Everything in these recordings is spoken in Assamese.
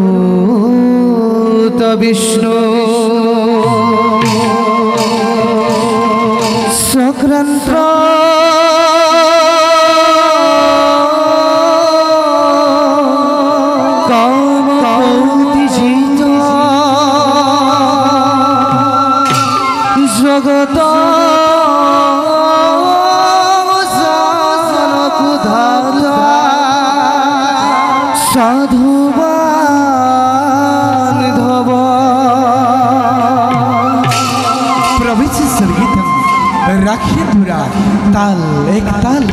করুত বিষ্ণু সক্রান্ত জগত সাধুবান ধব প্রভৃতি সঙ্গীতম রাখি ধুরা তাল এক তাল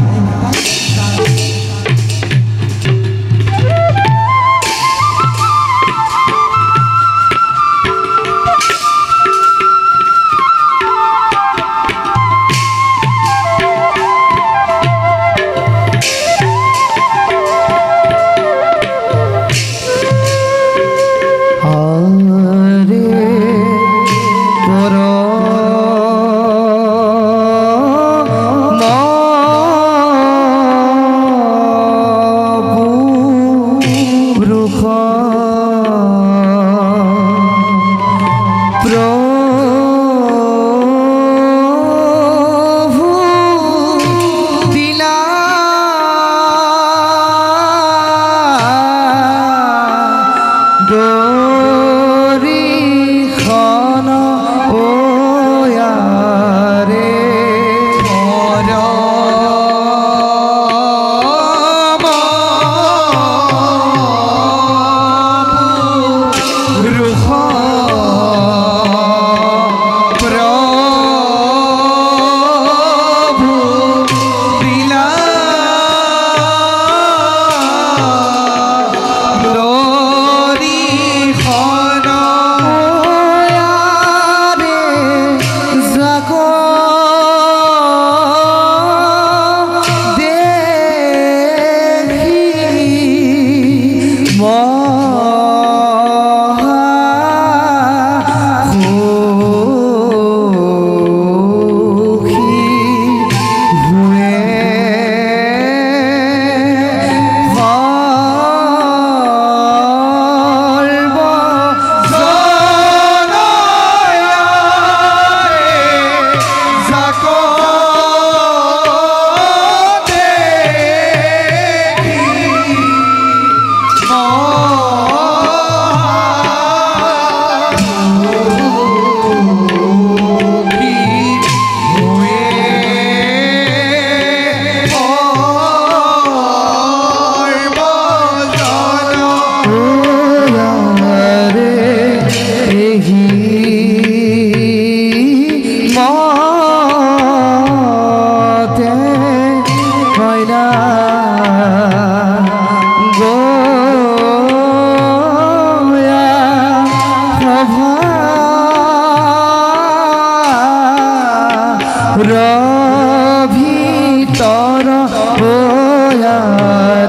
ভিতর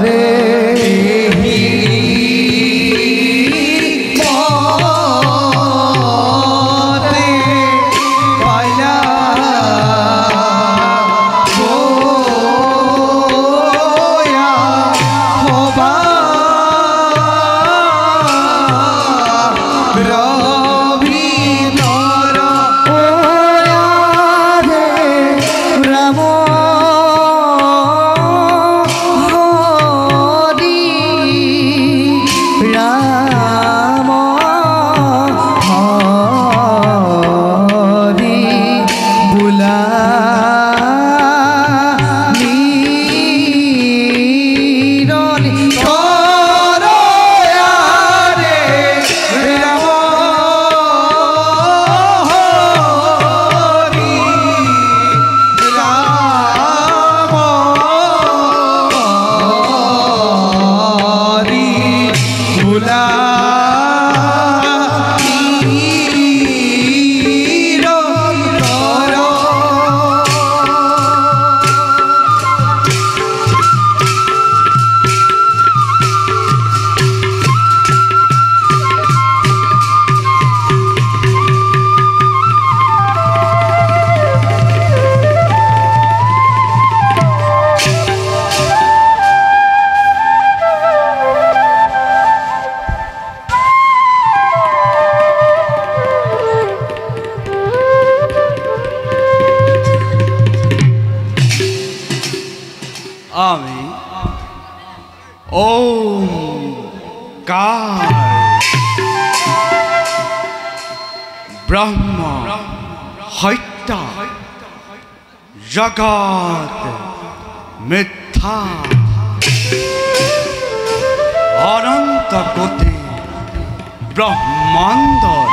রে ओंकार ब्रह्म हत्या जगत मिथ्या अनंत कोटि ब्रह्मांडर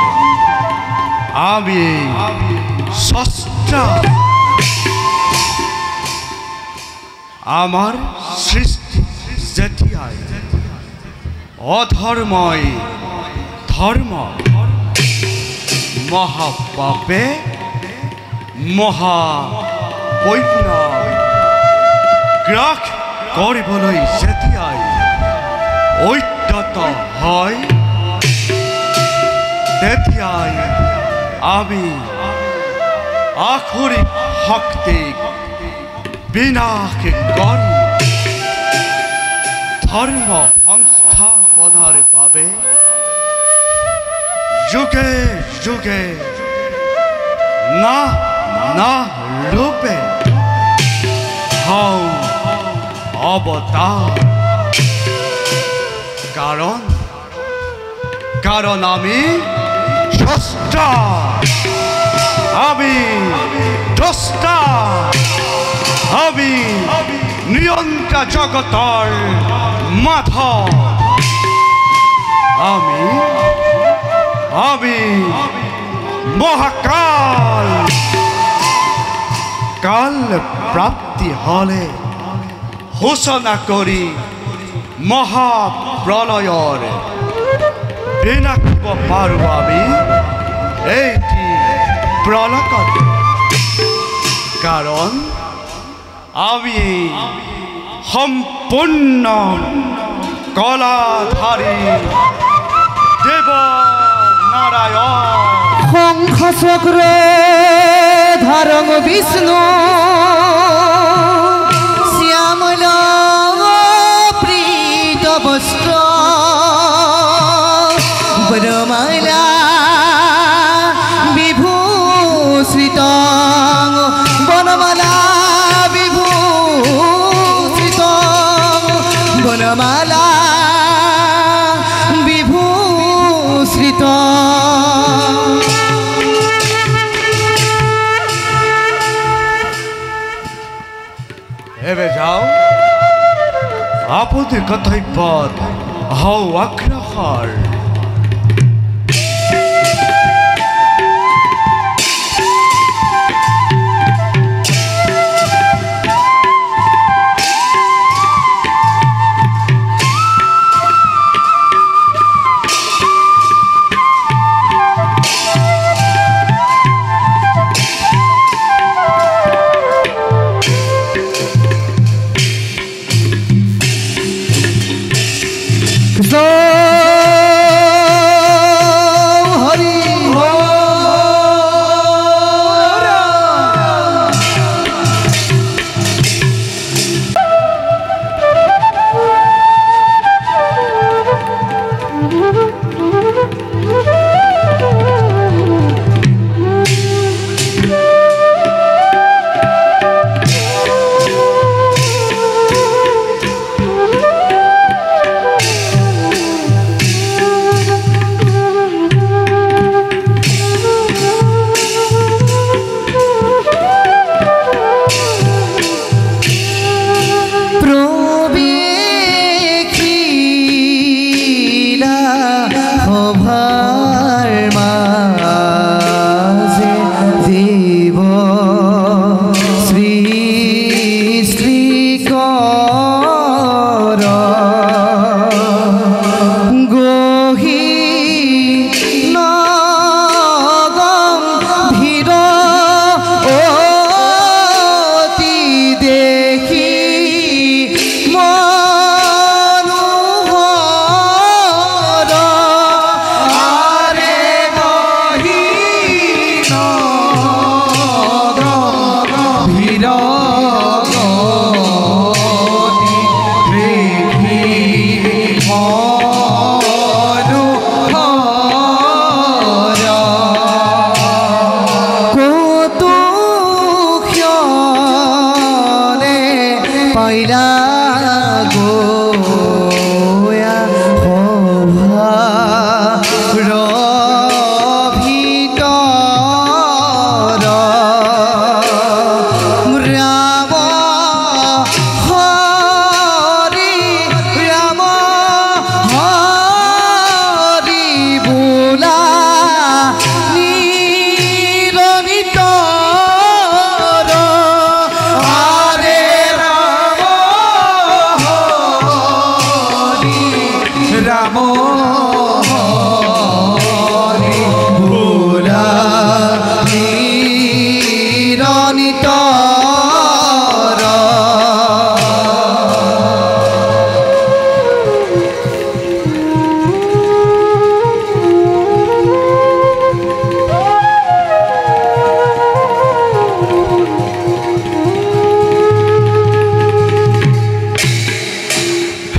आमी स्रष्टा आमार सृष्टि जेतियाय अधर्मय धर्म महापापे महापैज्ञ ग्रास কৰিবলৈ যেতিয়াই ঐক্যত হয় তেতিয়াই আমি আখৰিক শক্তিক বিনাশ কৰি ধৰ্ম সংস্থাপনৰ বাবে যুগে যুগে না না ৰূপে হওঁ অৱতাৰ কাৰণ আমি স্ৰষ্টা আমি দ্ৰষ্টা আমি নিয়ন্ত্ৰা জগতৰ মাধৱ আমি মহাকাল কাল প্ৰাপ্তি হলে ঘোষণা কৰি মহাপ্ৰলয়ৰ বিনাশিব পাৰোঁ আমি এইটি প্ৰলয়ত কাৰণ আমি সম্পূৰ্ণ কলাধাৰী দেৱ নাৰায়ণ শঙ্খ চক্র ধারং বিষ্ণু শ্যামল প্রীত বস্ত্র বনমালা বিভূষিত বনমালা বিভূষিত বনমালা বিভূষিত এবে যাও আপদের কর্তব্যত হও অগ্রসর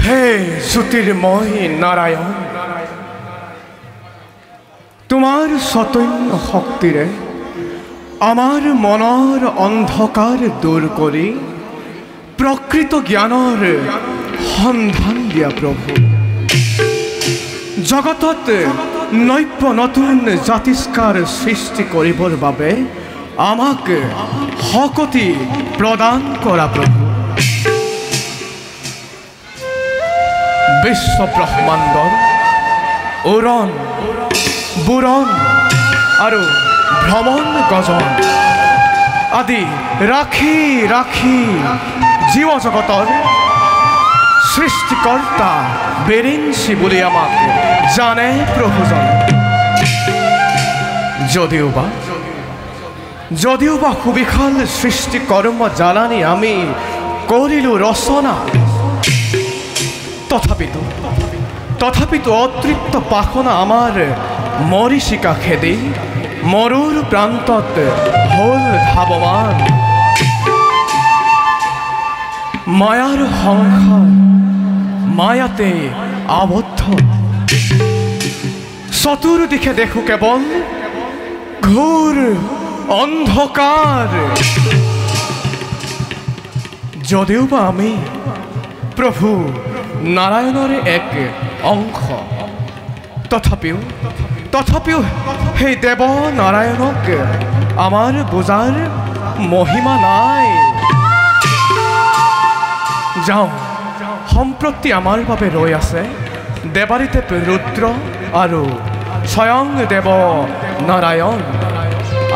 হে জ্যোতির্ময় নারায়ণ, তোমার চৈতন্য শক্তিৰে আমাৰ মনৰ অন্ধকাৰ দূৰ কৰি প্ৰকৃত জ্ঞানৰ সন্ধান দিয়া প্ৰভু। জগতত নব্য নতুন জাতিষ্কাৰ সৃষ্টি কৰিবৰ বাবে আমাক শক্তি প্ৰদান কৰা প্ৰভু। বিশ্ব ব্ৰহ্মাণ্ডৰ উৰণ বুৰণ আৰু ভ্ৰমণ গজন আদি ৰাখি ৰাখি জীৱ জগতৰ সৃষ্টিকৰ্তা বেৰিঞ্চি বুলি আমাক জানে প্ৰভুজন। যদিওবা সুবিশাল সৃষ্টি কৰ্ম জানানি আমি কৰিলোঁ ৰচনা, তথাপিতো অতৃপ্ত পাখনা আমাৰ মৰীচিকা খেদি মৰুৰ প্ৰান্তত হ'ল ধাৱমান। মায়াৰ সংসাৰ মায়াতে আবদ্ধ, চতুৰ্দিশে দেখো কেৱল ঘোৰ অন্ধকাৰ। যদিওবা আমি প্ৰভু নাৰায়ণৰে এক অংশ, তথাপিও সেই দেৱ নাৰায়ণক আমাৰ বুজাৰ মহিমা নাই। যাওঁ, সম্প্ৰতি আমাৰ বাবে ৰৈ আছে দেৱাদিদেৱ ৰুদ্ৰ আৰু স্বয়ং দেৱ নাৰায়ণ।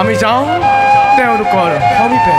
আমি যাওঁ তেওঁলোকৰ সমীপে।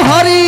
হরি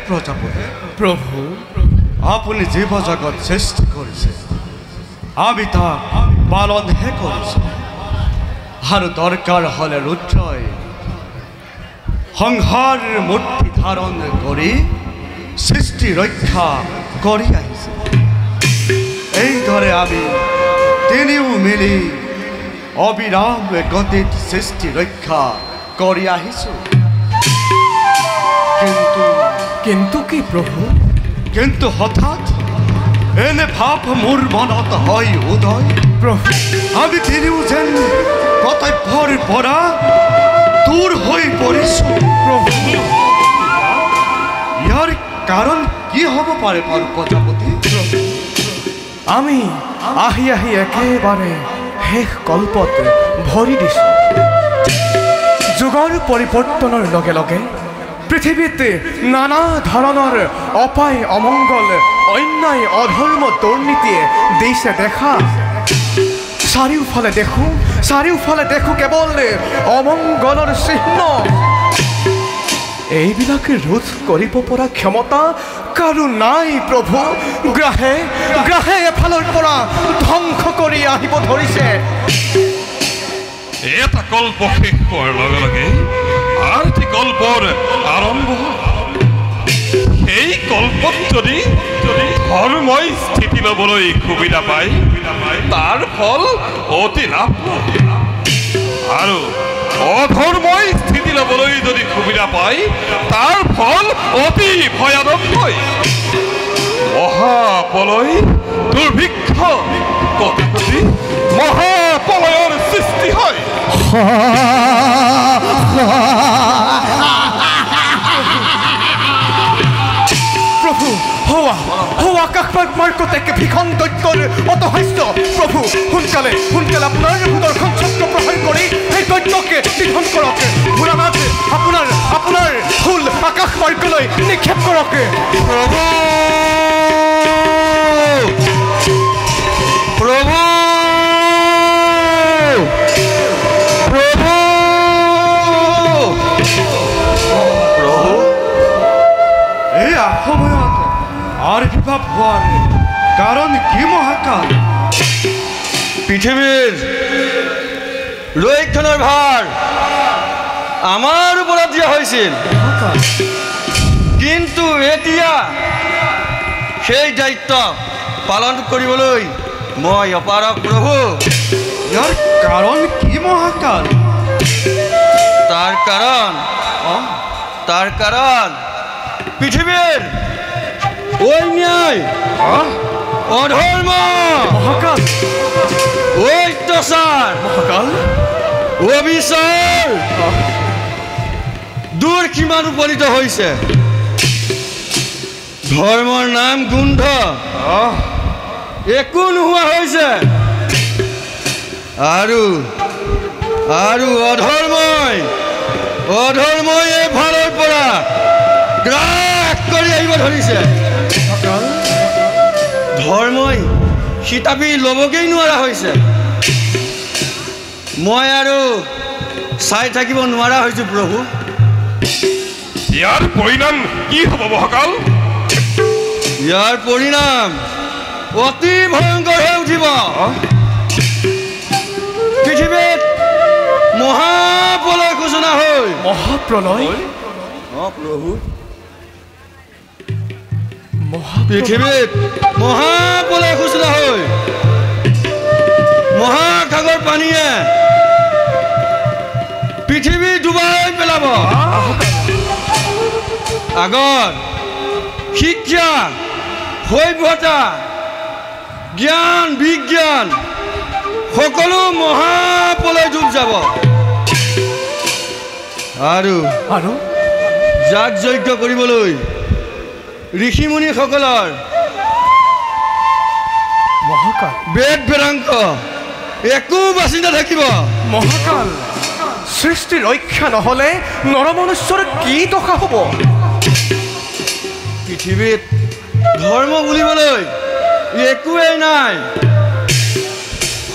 প্রজাপতি প্রভু আপনি জীব জগৎ সৃষ্টি করেছে আমি তা পালন হে করেছি আর দরকার হলে রুদ্রয় সংহার মূর্তি ধারণ করে সৃষ্টি রক্ষা করি আহিছে এই ধরে আমি তিনিও মিলি অবিরাম গতিত সৃষ্টি রক্ষা করি আহিছো কিন্তু কি প্রভু কিন্তু হঠাৎ এনে ভাব মোর মনত হয় উদয় প্রভু আমি তিনিও যেন কৰ্তব্যৰ পৰা দূৰ হয়ে পড়িছো প্ৰভু ইয়াৰ কাৰণ কি হব পাৰে প্ৰজাপতি আমি আহি আহি একেবাৰে শেষ কল্পত ভৰি দিছো যুগৰ পৰিৱৰ্তনৰ লগে লগে পৃথিৱীত নানা ধৰণৰ অপায় অমঙ্গল অন্যায় অধৰ্ম দুৰ্নীতিয়ে দিছে দেখা চাৰিওফালে দেখো কেৱল অমঙ্গলৰ চিহ্ন এইবিলাকে ৰোধ কৰিব পৰা ক্ষমতা কাৰো নাই প্ৰভু গ্ৰাহে এফালৰ পৰা ধ্বংস কৰি আহিব ধৰিছে এটা কল্প শেষ হোৱাৰ লগে লগে আৰু এটি কল্পৰ আৰম্ভ এই কল্পত যদি ধৰ্মই স্থিতি ল'বলৈ সুবিধা পায় তাৰ ফল অতি লাভ আৰু অধৰ্মই স্থিতি ল'বলৈ যদি সুবিধা পায় তাৰ ফল অতি ভয়ানককৈ মহাপলয় দুৰ্ভিক্ষ কটি মহাপলয়ৰ সৃষ্টি হয়। প্ৰভু হোৱা হোৱা কাষবাগ মাৰ্কতে ভীষণ দৈত্যৰ অতহাস্য। প্ৰভু সোনকালে সোনকালে আপোনাৰ সুদৰ্শন চক্ৰ প্ৰসাৰ কৰি সেই দৈত্যকে নিধন কৰক। ভোলানাথ আপোনাৰ আপোনাৰ ফুল আকাশ মাৰ্গলৈ নিক্ষেপ কৰক। প্ৰভু প্ৰভু প্ৰভু প্ৰভু এই অসময়ত আবিৰ্ভাৱ হোৱাৰ কাৰণ কি মহাকাল? পৃথিৱীৰ ৰক্ষণৰ ভাৰ আমাৰ ওপৰত দিয়া হৈছিল, কিন্তু এতিয়া সেই দায়িত্ব পালন কৰিবলৈ মই অপাৰগ প্ৰভু। ইয়াৰ কাৰণ কি মহাকাল? তাৰ কাৰণ পৃথিৱীৰ অন্যায়, অধৰ্ম, মহাকাল অত্যাচাৰ, মহাকাল অবিচাৰ দূৰ কিমান উপনীত হৈছে। ধৰ্মৰ নাম গোন্ধ একো নোহোৱা হৈছে, আৰু আৰু অধৰ্মই এফালৰ পৰা গ্ৰাস কৰি আহিব ধৰিছে। ধৰ্মই শীতাপি ল'বগৈ নোৱাৰা হৈছে। মই আৰু চাই থাকিব নোৱাৰা হৈছোঁ প্ৰভু। ইয়াৰ পৰিণাম কি হ'ব মহাকাল? ইয়াৰ পৰিণাম অতি ভয়ংকৰ হৈ উঠিব। পৃথিৱীত মহাপ্ৰলয় ঘোষণা হৈ মহাপ্ৰলয় প্ৰভু পৃথিৱীত মহাপ্ৰলয় ঘোষণা হৈ মহাসাগৰ পানীয়ে পৃথিৱী ডুবাই পেলাব। আগত শিক্ষা, সভ্যতা, জ্ঞান, বিজ্ঞান সকলো মহাপ্ৰলয় ডুব যাব, আৰু যাগ যজ্ঞ কৰিবলৈ ঋষিমুনিসকলৰ মহাকাল বেদ বেদাংক একো বাচি নাথাকিব। মহাকাল সৃষ্টি ৰক্ষা নহ'লে নৰমনুষ্যৰ কি দশা হ'ব? পৃথিৱীত ধৰ্ম বুলিবলৈ একোৱেই নাই।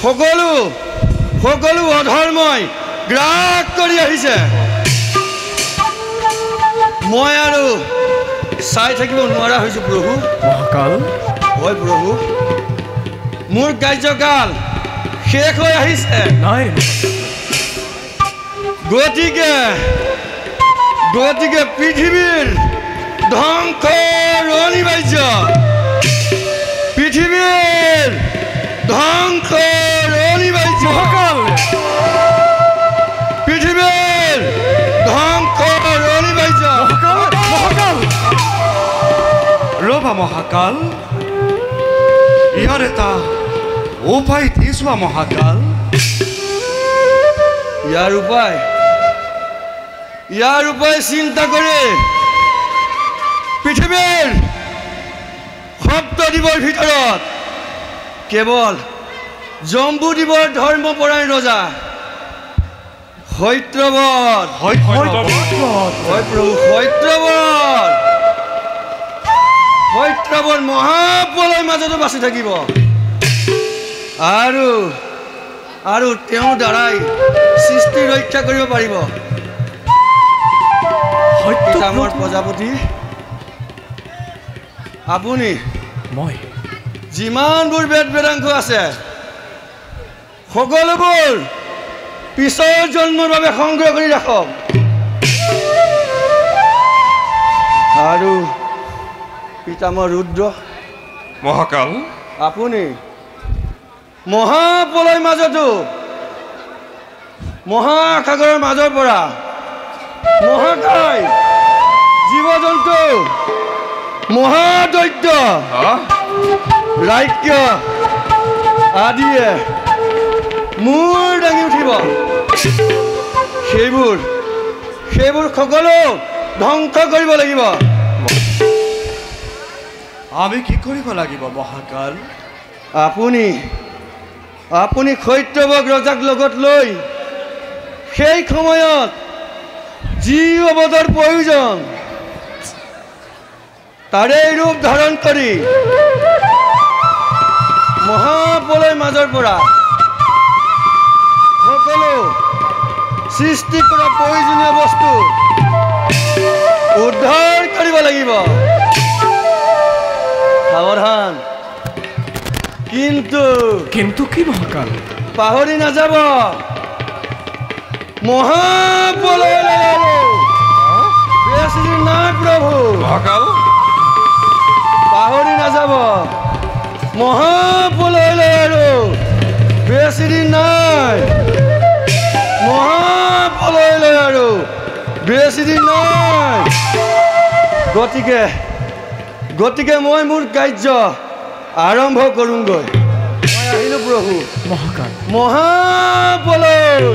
সকলো অধৰ্মই গ্ৰাস কৰি আহিছে। মই আৰু চাই থাকিব নোৱাৰা হৈছোঁ প্ৰভু। মহাকাল হয় প্ৰভু, মোৰ কাৰ্যকাল শেষ হৈ আহিছে। নাই গতিকে পৃথিৱীৰ ধ্বংসৰ অনিবাৰ্য। পৃথিৱীৰ ধ্বংসৰ অনিবাৰ্য। মহাকাল পৃথিৱীৰ ধ্বংসৰ অনিবাৰ্য। মহাকাল ৰবা মহাকাল, ইয়াৰ এটা উপায় দি চোৱা মহাকাল। ইয়াৰ উপায় চিন্তা কৰি পৃথিৱীৰ সপ্তদ্বীপৰ ভিতৰত কেৱল জম্বুদ্বীপৰ ধৰ্মপৰায়ণ ৰজা সত্যব্ৰত, হয় প্ৰভু সত্যব্ৰত মহাপ্ৰলয়ৰ মাজতো বাচি থাকিব, আৰু তেওঁৰ দ্বাৰাই সৃষ্টি ৰক্ষা কৰিব পাৰিব। পিতামৰ প্ৰজাপতি আপুনি মই যিমানবোৰ বেদ বেদাংশ আছে সকলোবোৰ পিছৰ জন্মৰ বাবে সংগ্ৰহ কৰি ৰাখক, আৰু পিতামৰ ৰুদ্ৰ মহাকাল আপুনি মহাপ্ৰলয়ৰ মাজতো মহাসাগৰৰ মাজৰ পৰা মহাকায় জীৱ জন্তু মহাদৈত্য ৰাজ্য আদিয়ে মূৰ দাঙি উঠিব সেইবোৰ সকলো ধ্বংস কৰিব লাগিব। আমি কি কৰিব লাগিব মহাকাল? আপুনি ক্ষৈত্ৰবক ৰজাক লগত লৈ সেই সময়ত যি অৱতাৰ প্ৰয়োজন তাৰে ৰূপ ধাৰণ কৰি মহাপ্ৰলয়ৰ মাজৰ পৰা সকলো সৃষ্টি কৰা প্ৰয়োজনীয় বস্তু উদ্ধাৰ কৰিব লাগিব। সাৱধান, কিন্তু কি মহাকাল? পাহৰি নাযাব মহাপ্ৰলয়লৈ আৰু বেছি দিন নাই প্ৰভু। মহাকাল পাহৰি নাযাব মহাপ্ৰলয়লৈ আৰু বেছি দিন নাই। মহাপ্ৰলয়লৈ আৰু বেছি দিন নাই। গতিকে মই মোৰ কাৰ্য আৰম্ভ কৰোঁগৈ। মই আহিলোঁ প্ৰভু। মহাকাল মহাপ্ৰলয়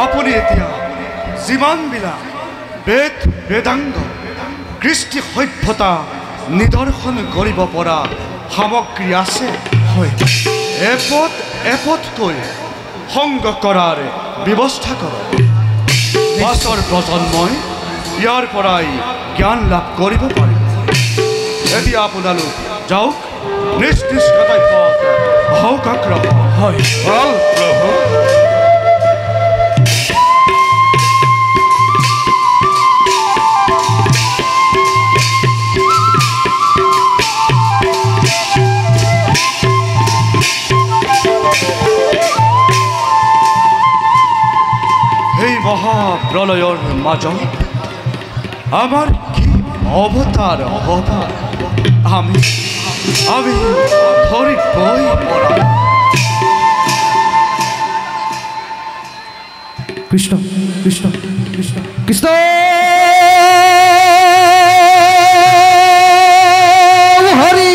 আপুনি এতিয়া যিমানবিলাক বেদাংগ কৃষ্টি সভ্যতা নিদৰ্শন কৰিব পৰা সামগ্ৰী আছে এপদকৈ সংগ্ৰহ কৰাৰ ব্যৱস্থা কৰক। পাছৰ প্ৰজন্মই ইয়াৰ পৰাই জ্ঞান লাভ কৰিব পাৰিব। এতিয়া আপোনালোক যাওক, নিজ কৰ্তব্যত আহক আগ্ৰহ। হয় ভাল প্ৰভু। এই মহাপ্ৰলয়ৰ মাজত আমাৰ কি অৱতাৰ হ'ব আমি ধৰিবই পৰা। কৃষ্ণ কৃষ্ণ কৃষ্ণ কৃষ্ণ হৰি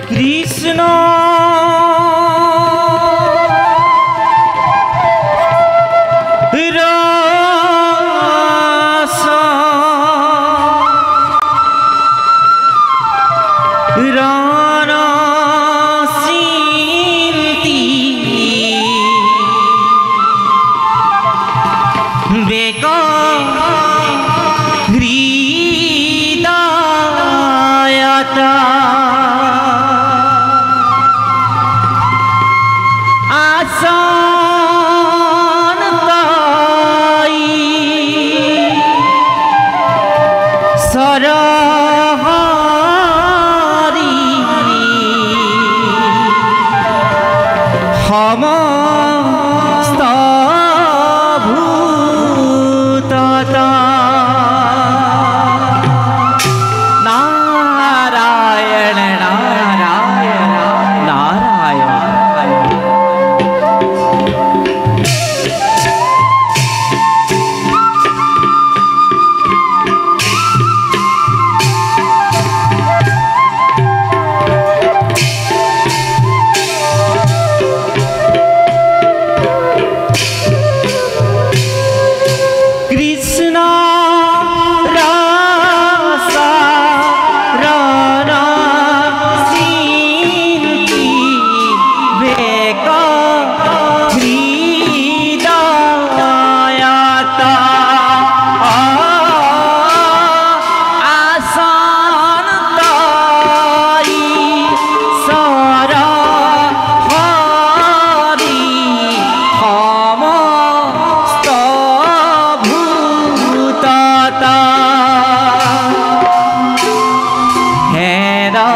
কৃষ্ণ হেৰা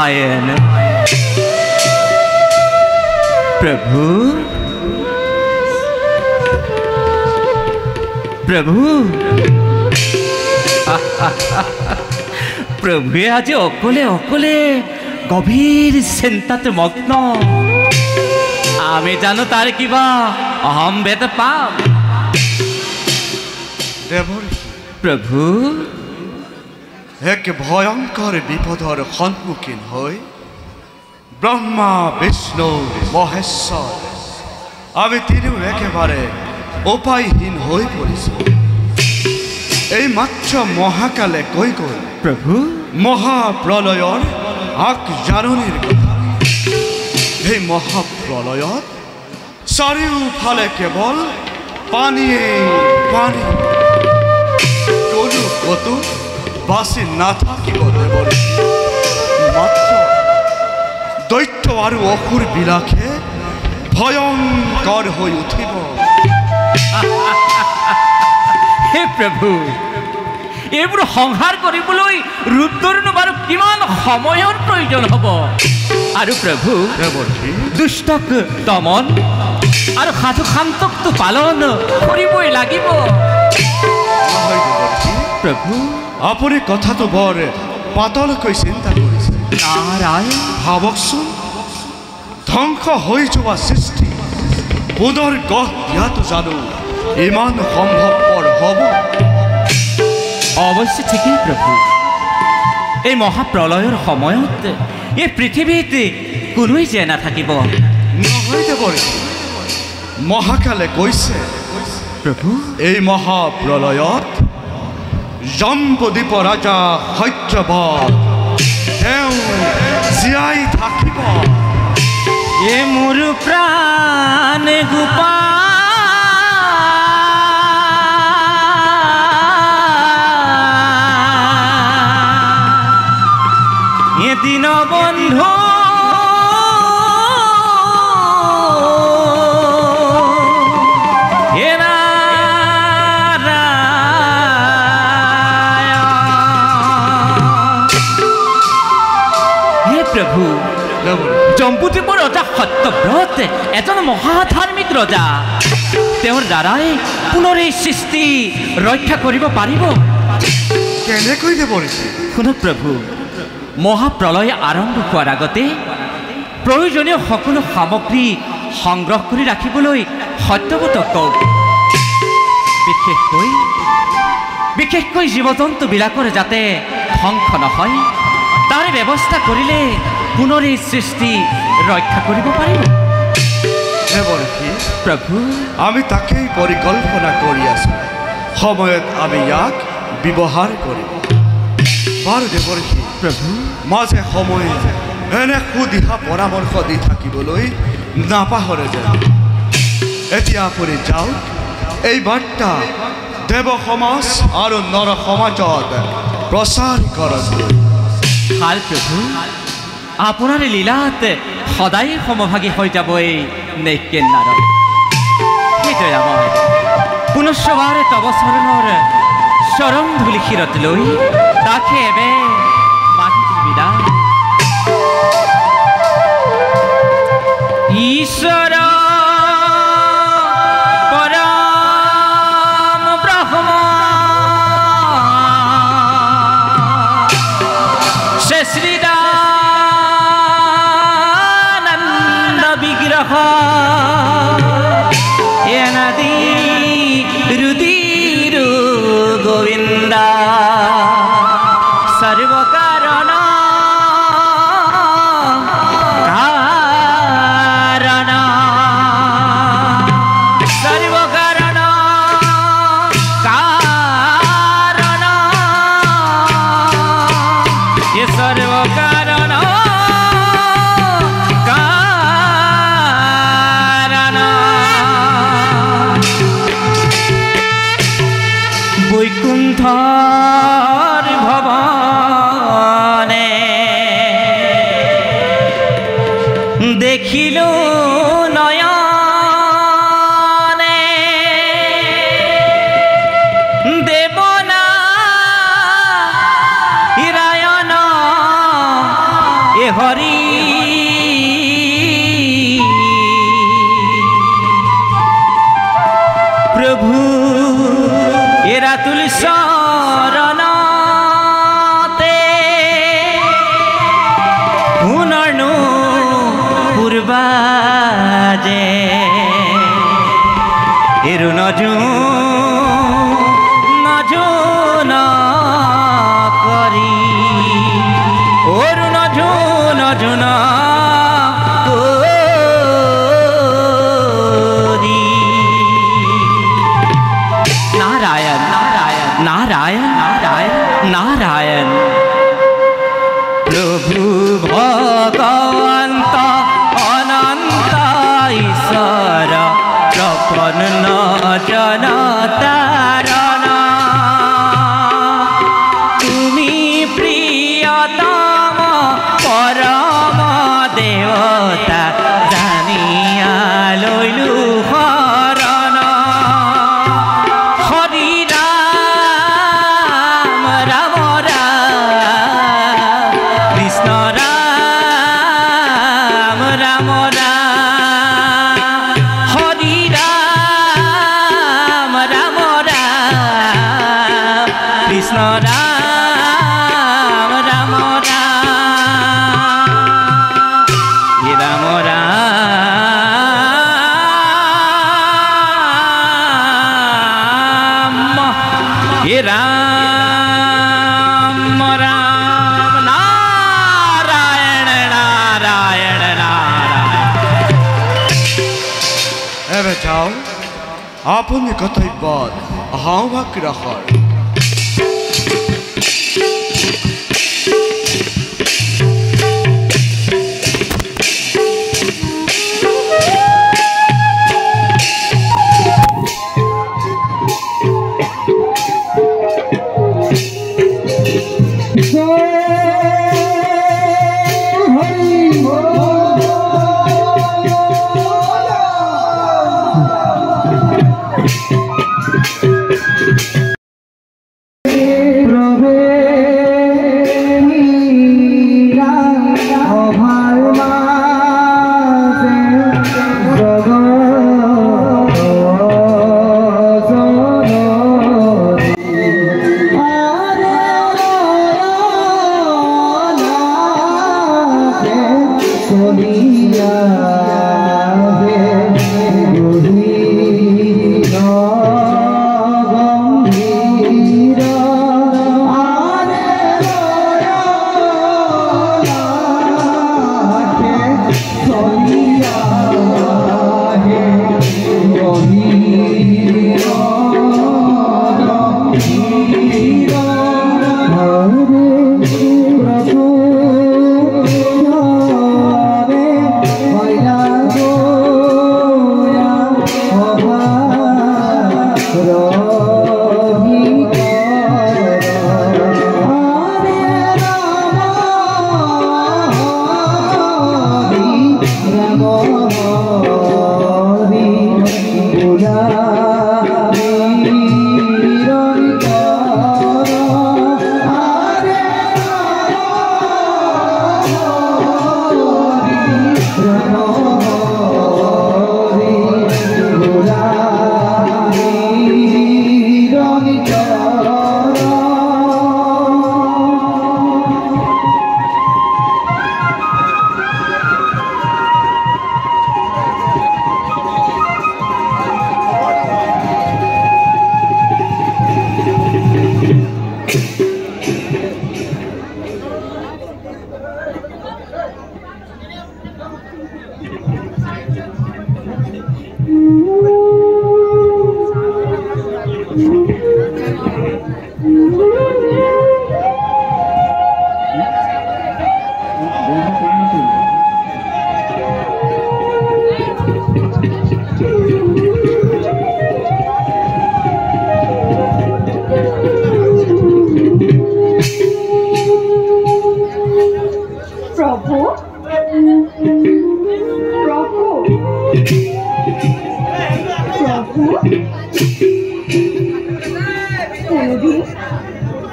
नारायण प्रभु प्रभु प्रभुए आज अकले अकले गभीर चिंतात मग्न आमी जानो तार किबा अहम बेत पाम प्रभु एक भयंकर विपदर सम्मुखीन हई ब्रह्मा विष्णु महेश्वर आमी तिनिও एकेबारे उपायहीन हई परिছো এই মাত্র মহাকালে কই গল प्रभु মহাপ্ৰলয়ৰ আক জাননীৰ কথা এই মহাপ্ৰলয়ত চাৰিওফালে কেৱল পানীয়ে পানী কোনো কতো বাসি নাথাকিব দেৱৰ মাত্ৰ দৈত্য আৰু অসুৰ বিলাকে ভয়ংকৰ হৈ উঠিব हे प्रभु এইবোৰ সংহাৰ কৰিবলৈ ৰুদ্ৰনো বাৰু কিমান সময়ৰ প্ৰয়োজন হ'ব আৰু প্ৰভু দুষ্টক দমন আৰু সাধু শান্তকটো পালন কৰিবই লাগিব প্ৰভু আপুনি কথাটো বৰ পাতলকৈ চিন্তা কৰিছে নাৰায়ণ ভাবকচোন ধ্বংস হৈ যোৱা সৃষ্টি পুনৰ গঢ় দিয়াটো জানো ইমান সম্ভৱপৰ হ'ব অৱশ্য ঠিকেই প্ৰভু এই মহাপ্ৰলয়ৰ সময়ত এই পৃথিৱীত কোনোই যে নাথাকিব নহয় দেৱৰ মহাকালে কৈছে প্ৰভু এই মহাপ্ৰলয়ত জম্বুদ্বীপ ৰাজা সত্যবত তেওঁ জীয়াই থাকিব এ মোৰ প্ৰাণ গোপাল দিন বন্ধু হে প্ৰভু জম্বুদ্বীপৰ ৰজা সত্যব্ৰত এজন মহাধাৰ্মিক ৰজা তেওঁৰ দ্বাৰাই পুনৰ এই সৃষ্টি ৰক্ষা কৰিব পাৰিব কেনেকৈ দেৱৰ শুনক প্ৰভু মহাপ্ৰলয় আৰম্ভ হোৱাৰ আগতে প্ৰয়োজনীয় সকলো সামগ্ৰী সংগ্ৰহ কৰি ৰাখিবলৈ সত্যব্ৰতক কওক বিশেষকৈ জীৱ জন্তুবিলাকৰ যাতে ধ্বংস নহয় তাৰ ব্যৱস্থা কৰিলে পুনৰ এই সৃষ্টি ৰক্ষা কৰিব পাৰিব প্ৰভু আমি তাকেই পৰিকল্পনা কৰি আছো সময়ত আমি ইয়াক ব্যৱহাৰ কৰিম বাৰু দেৱৰ্ষি প্ৰভু মাজে সময়ে এনে সুদিহা পৰামৰ্শ দি থাকিবলৈ নাপাহৰে যেন এতিয়া আপুনি যাওক এই বাৰ্তা দেৱ সমাজ আৰু নৰ সমাজত প্ৰচাৰ কৰক ভাল প্ৰভু আপোনাৰ লীলাত সদায় সমভাগী হৈ যাব এই নৈকেন নাৰদ সেইটোৱে আমাৰ পুনশ্চবাৰ তব চৰণৰ চৰণ ধূলি শিৰত লৈ তাকে এবে মাটিত বিদায় ঈশ্বৰ পৰম ব্ৰহ্ম শ্ৰীদানন্দ বিগ্ৰহ এনাদি ৰুদিৰ গোবিন্দ সৰ্বকাৰণ কাৰণ সৰ্বকাৰণ কাৰণ এ সৰ্বকাৰণ কাৰণ বৈকুণ্ঠ দেখিল নয়নে দেবনা ইৰায়ণ এহ হৰি প্রভু এরা তুলি শরণতে পুনর্নো পূর্বাজে এরু নজু নজু করি ওরু নজু নজু नारायण नारायण नारायण प्रभु भगवंत अनंत ईश्वर प्रपन्न जनतारण तुमी प्रियतम परम देवता जानिया लैलु हरण हरि राम राम राम कृष्ण राम राम राम हरि राम राम राम कृष्ण राम राम राम हे राम हे राम राम नारायण नारायण नारायण এবে যাও আপুনি কৰ্তব্যত আহ্বাক ৰাখৰ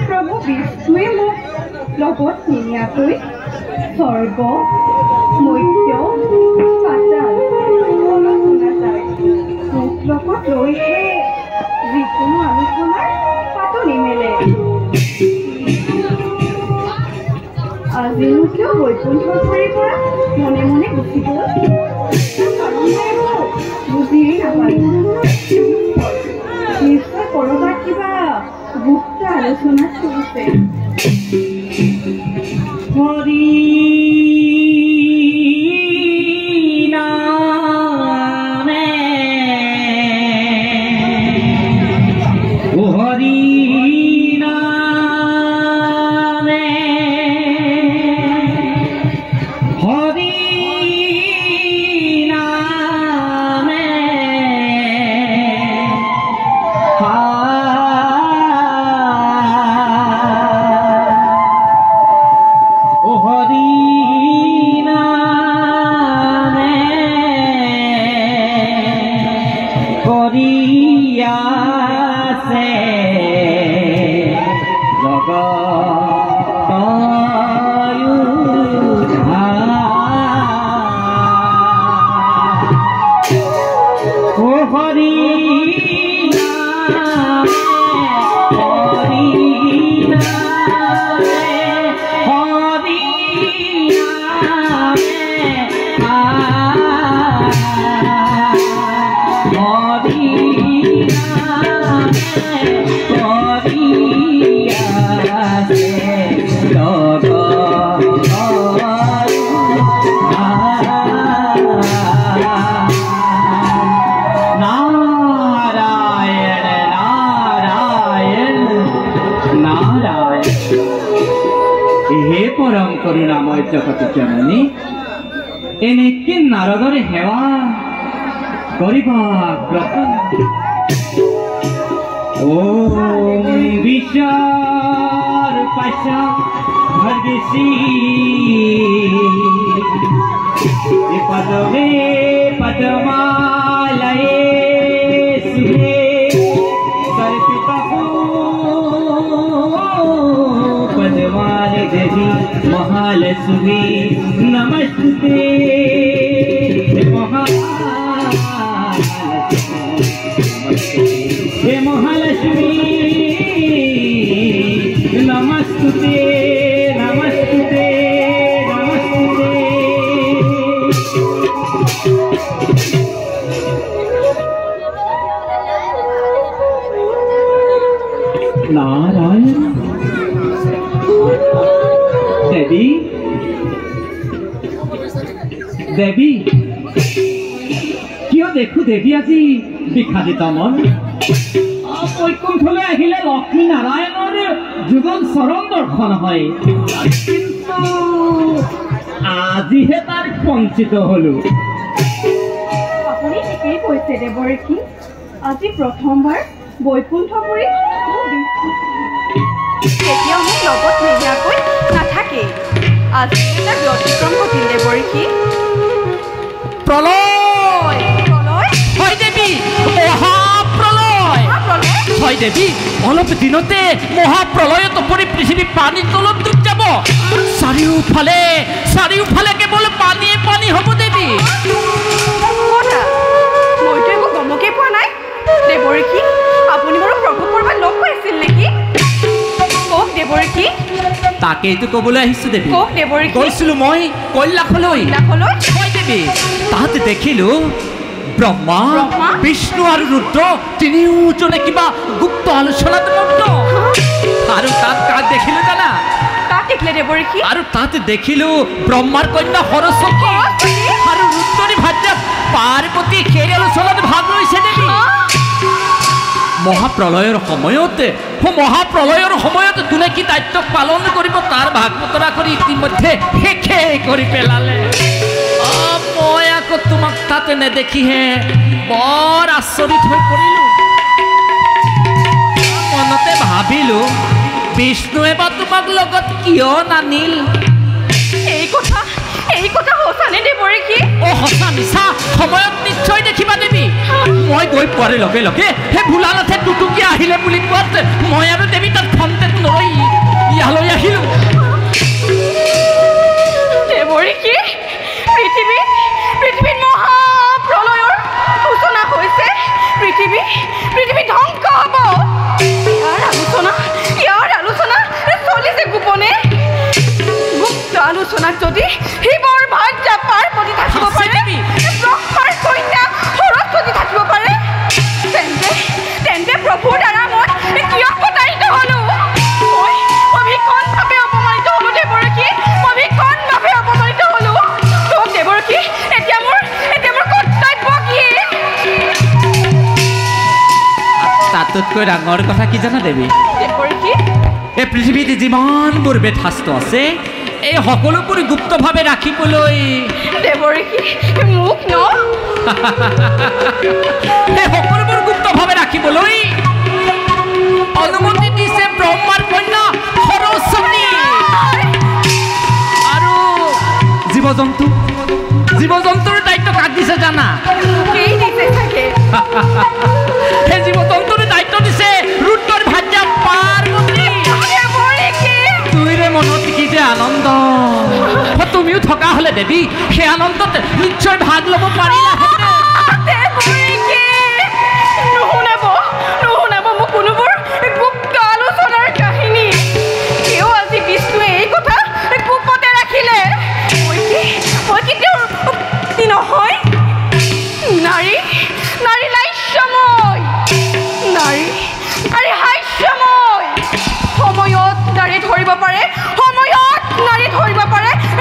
प्रभु विष्णुए मोक লগত নিনিয়াকৈ স্বৰ্গ মধ্য পাতাল সকলো শুনা যায় লোকত লৈহে যিকোনো আলোচনাৰ পাতনি মেলে আজিনো কিয় বৈকুণ্ঠৰ ফালৰ পৰা মনে মনে গুচি গ'ল বুজিয়েই নাপালো নিশ্চয় ক'ৰবাত কিবা গুপ্ত আলোচনা চলিছে হৰি করুণাময় জগত জননী এনেকে নারদরে হেওয়া করিবা গ্রহণ ওম বিশার পাশা ভগসি পদমে পদমালয়ে সুরে पदमाल देवी महालक्ष्मी नमस्ते हे महालक्ष्मी नमस्ते नमस्ते नमस्ते नारायण देवी देवी क्यों देखो देवी আজি বিখাদিত মন বৈকুণ্ঠলৈ আহিলে লক্ষ্মী নাৰায়ণৰ যুগল চৰণ দৰ্শন হয় কিন্তু আজিহে তাৰ বঞ্চিত হলো আপুনি ঠিকেই কৈছে দেৱৰক্ষী আজি প্ৰথমবাৰ বৈকুণ্ঠপুৰী কেতিয়াও মোক লগত নিদিয়াকৈ নাথাকে আজি এটা ব্যতিক্ৰম ঘটিল দেৱৰক্ষী প্ৰলয় প্ৰলয় হয় দেৱী মহাপ্ৰলয় হয় দেৱী অলপ দিনতে মহাপ্ৰলয়ত পৰি পৃথিৱী পানীৰ তলত ডুব যাব চাৰিওফালে কেৱল পানীয়ে পানী হ'ব দেৱী মইতো একো গমকে পোৱা নাই দেৱৰক্ষী আপুনি বাৰু প্ৰভু কৰবাত লগ পাইছিল নেকি কওক দেৱৰক্ষী তাকেইতো ক'বলৈ আহিছো দেৱী কওক দেৱৰক্ষী কৈছিলো মই কৈলাসলৈ হয় দেৱী তাত দেখিলো ব্ৰহ্মা বিষ্ণু আৰু ৰুদ্ৰ তিনিওজনে কিবা গুপ্ত আলোচনাত মগ্ন আৰু তাত কাক দেখিলো জানা কাক দেখিলে দেৱৰক্ষী আৰু তাত দেখিলো ব্ৰহ্মাৰ কন্যা সৰস্বতী আৰু ৰুদ্ৰৰ ভাৰ্যা পাৰ্বতী সেই আলোচনাত ভাগ লৈছে দেৱী মহাপ্ৰলয়ৰ সময়ত কোনে কি দায়িত্ব পালন কৰিব তাৰ ভাগ বতৰা কৰি ইতিমধ্যে শেষে কৰি পেলালে মই আকৌ তোমাক তাতে নেদেখিহে বৰ আচৰিত হৈ পৰিলো মনতে ভাবিলো বিষ্ণুৱে বা তোমাক লগত কিয় নানিল এই কথা সঁচানে দেৱৰক্ষী সঁচা মিছা সময়ত নিশ্চয় দেখিবা দেৱী মই গৈ পোৱাৰ লগে লগে সেই ভোলানাথে টুটুকি আহিলে বুলি কোৱাত মই আৰু দেৱী তাত খন্তেক নৰৈ ইয়ালৈ আহিলো দেৱৰীকি পৃথিৱীত মহাপ্ৰলয়ৰ সূচনা হৈছে পৃথিৱী ধ্বংস হ'ব ইয়াৰ আলোচনা চলিছে গোপনে গুপ্ত আলোচনাত যদি শিৱৰ ভাৰ্যা পাৰ্বতী থাকিব পাৰে ব্ৰহ্মাৰ কন্যা সৰস্বতী থাকিব পাৰে তেন্তে প্ৰভুৰ দ্বাৰা মই কিয় প্ৰতাৰিত হ'লো মই ভীষণভাৱে অপমানিত হ'লো দেৱৰীকি মই ভীষণভাৱে অপমানিত হ'লো দেৱৰীকি এতিয়া মোৰ কৰ্তব্য কি তাতোতকৈ ডাঙৰ কথা কি জানা দেৱী দেৱৰীকি এই পৃথিৱীত যিমানবোৰ বেদশাস্ত্ৰ আছে এই সকলোবোৰ গুপ্তভাৱে ৰাখিবলৈ দেৱৰীকি মোক ন এই সকলোবোৰ গুপ্তভাৱে ৰাখিবলৈ অনুমতি দিছে ব্ৰহ্মাৰ কন্যা সৰস্বতী আৰু জীৱ-জন্তুৰ দায়িত্ব কাক দিছে জানা এই দিছে থাকে সেই জীৱ-জন্তুৰ দায়িত্ব দিছে ৰুদ্ৰৰ ভাৰ্যা পাৰ্বতী তুইৰে মনত কি যে আনন্দ তুমিও থকা হলে দেৱী সেই আনন্দত নিশ্চয় ভাগ ল'ব পাৰিলা নুশুনাব মোক কোনোবোৰ গুপ্ত আলোচনাৰ কাহিনী কিয় আজি বিষ্ণুৱে এই কথা গুপতে ৰাখিলে মই কি তেওঁৰ নহয় নাৰী লাস্যময় নাৰী হাস্যময় সময়ত নাৰী ধৰিব পাৰে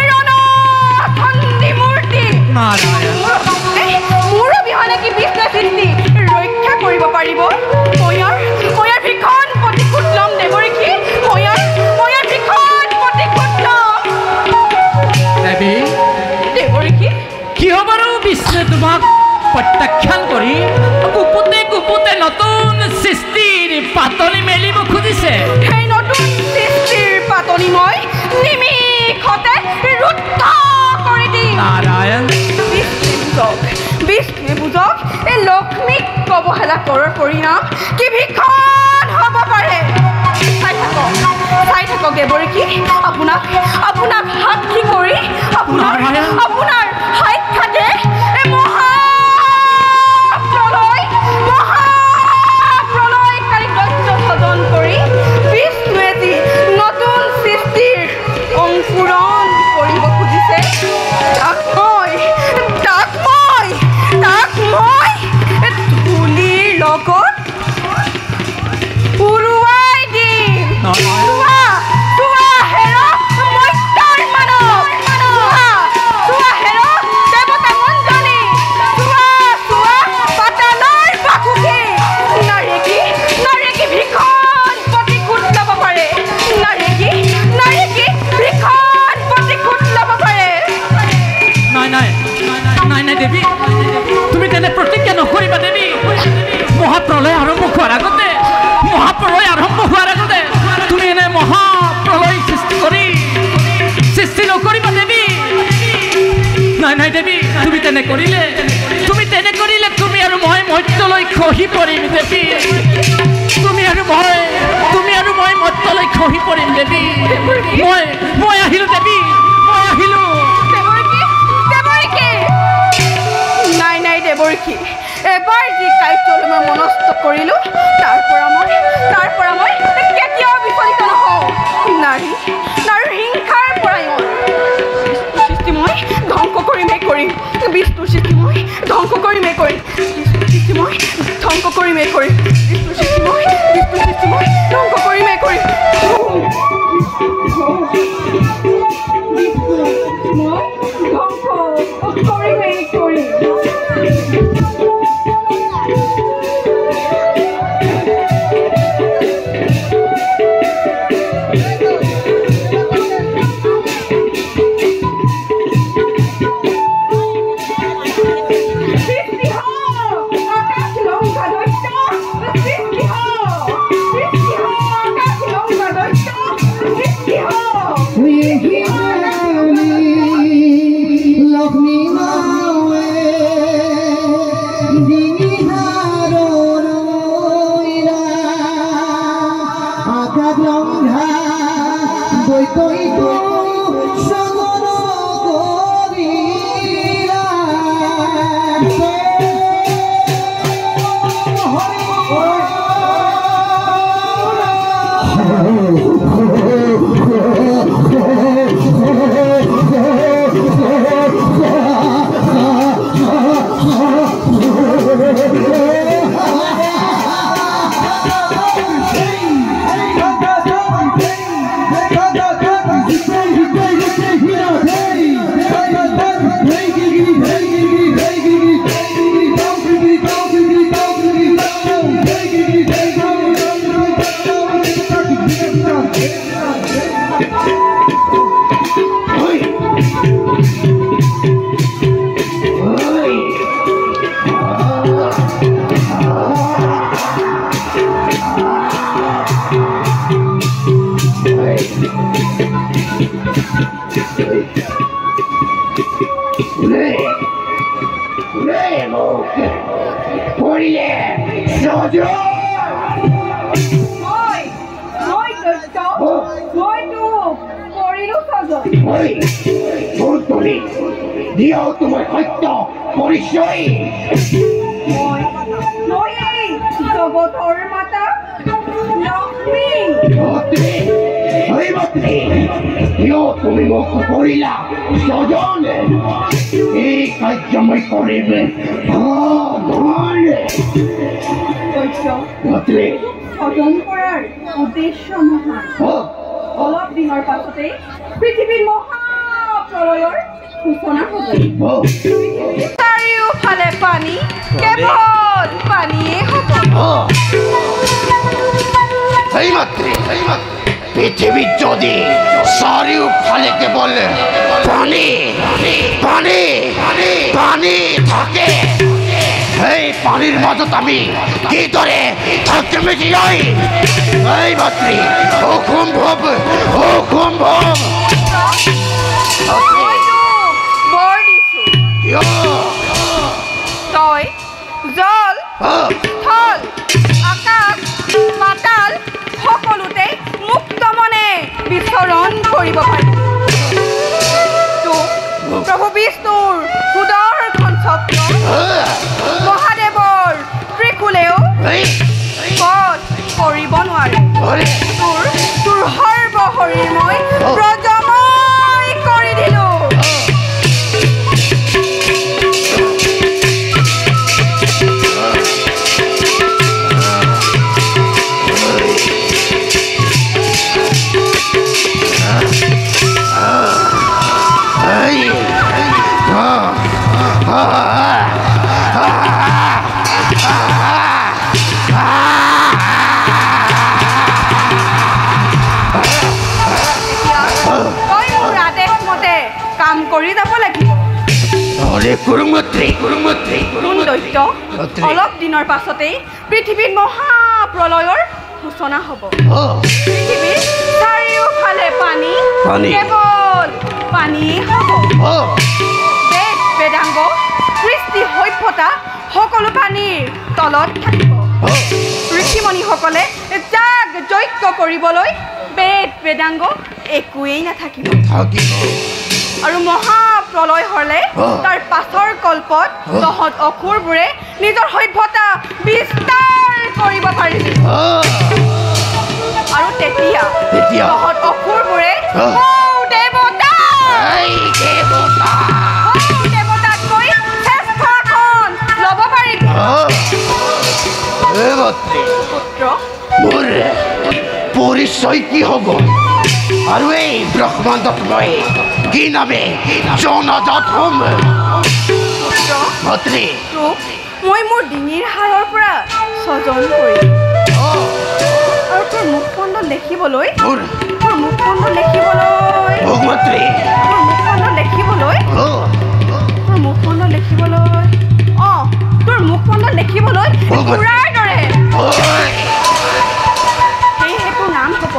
ৰণধণ্ডী মূৰ্তি মোৰ অবিহনে কি বিষ্ণুৱে সৃষ্টি ৰক্ষা কৰিব পাৰিব ময়াৰ ভীষণ প্ৰতিশোধ ল'ম দেৱৰীকি ময়াৰ ভীষণ প্ৰতিশোধ ল'ম দেৱৰীকি কিয় বাৰু বিষ্ণুৱে তোমাক প্ৰত্যাখ্যান কৰি গুপুতে নতুন সৃষ্টিৰ পাতনি মেলিব খুজিছে সেই নতুন সৃষ্টিৰ পাতনি মই নিমিষতে ৰুদ্ধ কৰি দিম নাৰায়ণ বিষ্ণুৱে বুজক এই লক্ষ্মীক অৱহেলা কৰাৰ পৰিণাম কি ভীষণ হ'ব পাৰে চাই থাকক দেৱৰীকি আপোনাক সাক্ষী কৰি আপোনাৰ সাক্ষাতে মহাপ্ৰলয়কাৰী দৈত্য ভজন কৰি বিষ্ণুৱে যি নতুন সৃষ্টিৰ অংকুৰণ কৰিব খুজিছে তাক মই ধূলিৰ লগত উৰুৱাই দিম নাই দেৱী তুমি তেনে প্ৰতিজ্ঞা নকৰিবা দেৱী মহাপ্ৰলয় আৰম্ভ হোৱাৰ আগতে তুমি এনে মহাপ্ৰলয় সৃষ্টি নকৰিবা দেৱী নাই দেৱী তুমি তেনে কৰিলে তুমি আৰু মই মৰ্ত্যলৈ খহি পৰিম দেৱী তুমি আৰু মই মৰ্ত্যলৈ খহি পৰিম দেৱী মই আহিলো দেৱী দেৱৰীকি এবাৰ যি কাৰ্যলৈ মই মনস্থ কৰিলোঁ তাৰ পৰা মই কেতিয়াও বিচলিত নহওঁ নাৰীৰ হিংসাৰ পৰাই সৃষ্টি মই ধ্বংস কৰিমেই কৰিম বিষ্ণুৰ সৃষ্টি মই ধ্বংস কৰিমেই কৰিম ধ্বংস কৰিমেই কৰিম লক্ষ্মী তোমাৰ সত্য পৰিচয় জগতৰ মাতা লক্ষ্মী তুমি মোক কৰিলা স্বজন এই কাৰ্য মই কৰিম স্বজন কৰাৰ উদ্দেশ্য মহান অলপ দিনৰ পাছতে পৃথিৱীৰ মহাপ্ৰলয়ৰ সূচনা হ'ব চাৰিওফালে পানী কেৱল পানীয়ে হ'ব পৃথিৱীত যদি চাৰিওফালে কেৱল পানী পানী পানী থাকে এই পানীৰ মাজত আমি কিদৰে থাকিম এই মাতৃ অসম্ভৱ অসম্ভৱ বৰ দিছো তই জল স্থল আকাশ পাতাল সকলোতে মুক্ত মনে বিচৰণ কৰিব পাৰি প্ৰভু বিষ্ণুৰ সুদৰ্শন চক্ৰ মহাদেৱৰ ত্ৰিশূলেও বধ কৰিব নোৱাৰে তোৰ সৰ্বশৰীৰ মই প্ৰজময় কৰি দিলো অলপ দিনৰ পাছতেই পৃথিৱীত মহাপ্ৰলয়ৰ সূচনা হ'ব পৃথিৱীৰ চাৰিওফালে পানী কেৱল পানীয়ে হ'ব বেদ বেদাংগ কৃষ্টি সভ্যতা সকলো পানীৰ তলত থাকিব ঋষিমণিসকলে যাগ যজ্ঞ কৰিবলৈ বেদ বেদাংগ একোৱেই নাথাকিব আৰু মহাপ্ৰলয় হ'লে তাৰ পাছৰ কল্পত তহঁত অসুৰবোৰে নিজৰ সভ্যতা বিস্তাৰ কৰিব পাৰিছিল আৰু তেতিয়া তহঁত অসুৰবোৰে দেৱতাতকৈ শ্ৰেষ্ঠ আসন ল'ব পাৰিব পুত্ৰ মোৰ পৰিচয় কি হ'ব আৰু এই ব্ৰহ্মাণ্ডত মই কি নামে জনাজাত হ'ম মই মোৰ ডিঙিৰ হাড়ৰ পৰা স্বজন কৰিম আৰু তোৰ মুখমণ্ডল দেখিবলৈ তোৰ মুখমণ্ডল দেখিবলৈ পুৰাৰ দৰে সেয়েহে তোৰ নাম হ'ব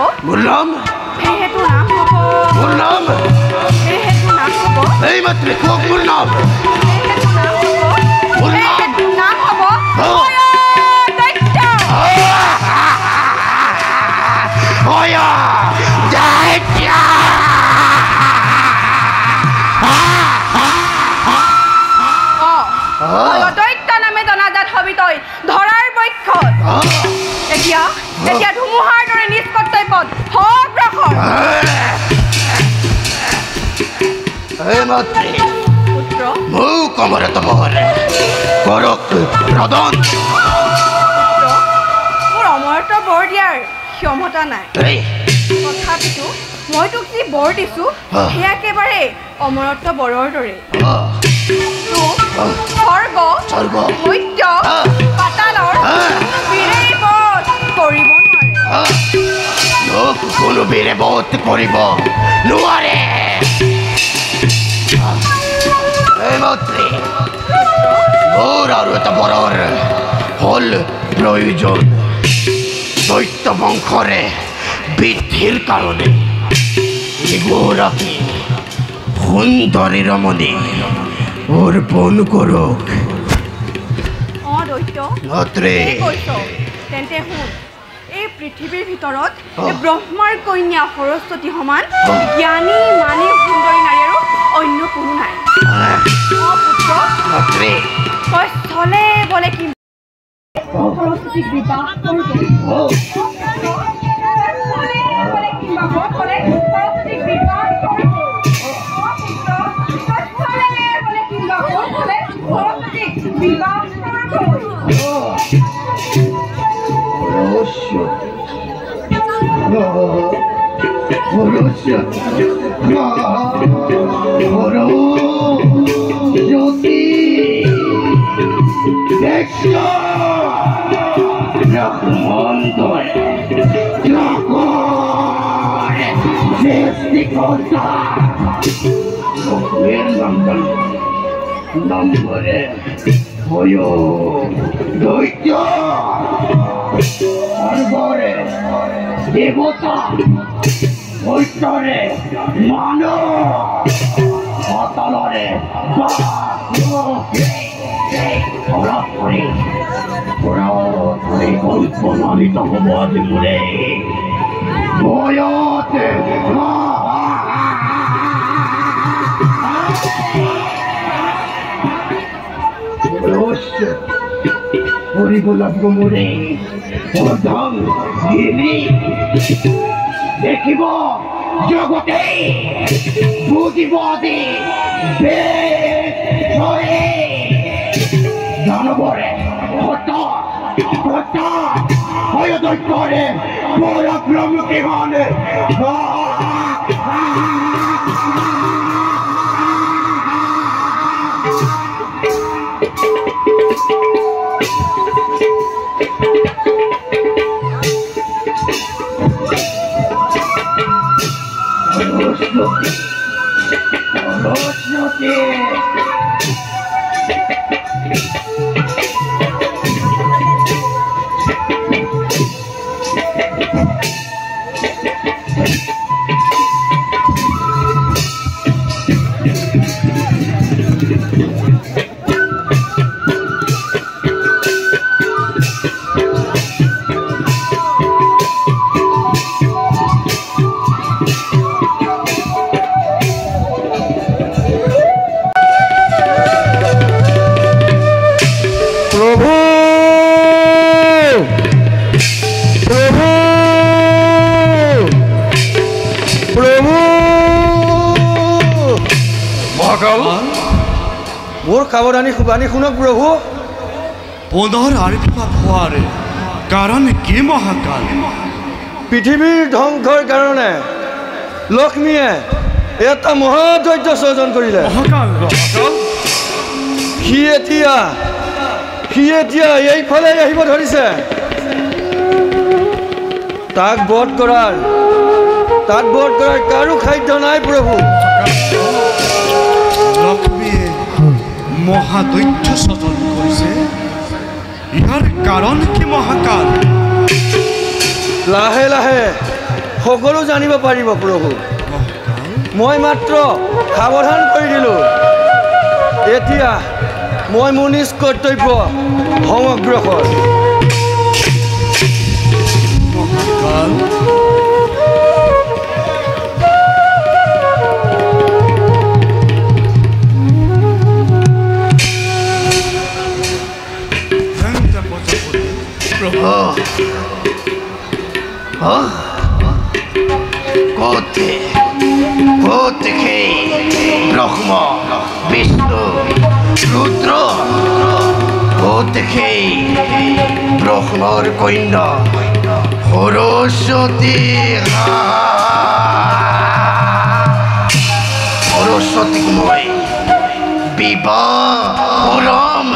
দৈত্য নামে জনাজাত হবি তই ধৰাৰ বক্ষত এতিয়া ধুমুহাৰ দৰে নিজ কৰ্তব্যত অগ্ৰসৰ পুত্ৰ মোক অমৰত বহৰে কৰক প্ৰদান মোৰ অমৰত্ব বৰ দিয়াৰ ক্ষমতা নাই তথাপিতো মই তোক যি বৰ দিছো সেয়া একেবাৰে অমৰত্ব বৰৰ দৰে স্বৰ্গ মধ্য পাতালৰ বীৰেই বধ কৰিব নোৱাৰে। কোনো বীৰে বধ কৰিব নোৱাৰে। মন্ত্ৰী মোৰ আৰু এটা বৰৰ হ'ল প্ৰয়োজন দৈত্য বংশৰে বৃদ্ধিৰ কাৰণে। এগৰাকী সুন্দৰী ৰমণী অৰ্পণ কৰক। দৈত্য মন্ত্ৰী তেন্তে শুন, এই পৃথিৱীৰ ভিতৰত ব্ৰহ্মাৰ কন্যা সৰস্বতী সমান জ্ঞানী মানী সুন্দৰী নাৰী আৰু অন্য কোনো নাই। পুত্ৰ তই স্থলে বলে কি সৰস্বতীক বিবাহ নম্বৰে দৈত্য সৰ্বৰে দেবতা দৈত্যৰে মানব পাতালৰে কল্পনালিত হব আজি মোৰে ভয়তে কৰিব লাগিব মোৰে প্ৰধান দেখিব জগতে বুজিব আজি দানৱৰে ভয় দৈত্যৰে পৰাক্ৰম কিমান মোৰ সাৱধানী শুবানী শুনক প্ৰভু। পুনৰ আবিৰ্ভাৱ হোৱাৰ কাৰণ কি মহাকাল? পৃথিৱীৰ ধ্বংসৰ কাৰণে লক্ষ্মীয়ে এটা মহাদৈত্য সৃজন কৰিলে। সি এতিয়া এইফালে আহিব ধৰিছে। তাক বধ কৰাৰ কাৰো খাদ্য নাই প্ৰভু। লক্ষ্মীয়ে মহাদৈত্য সৃজন কৰিছে, ইয়াৰ কাৰণ কি মহাকাল? লাহে লাহে সকলো জানিব পাৰিব প্ৰভু। মই মাত্ৰ সাৱধান কৰি দিলোঁ। এতিয়া মই মোৰ নিজ কৰ্তব্য সমগ্ৰসৰ। কোথেকে ব্ৰহ্মা বিষ্ণু ৰুদ্ৰ কোথেকে ব্ৰহ্মাৰ কন্যা সৰস্বতী সৰস্বতীক মই বিবাহ পৰম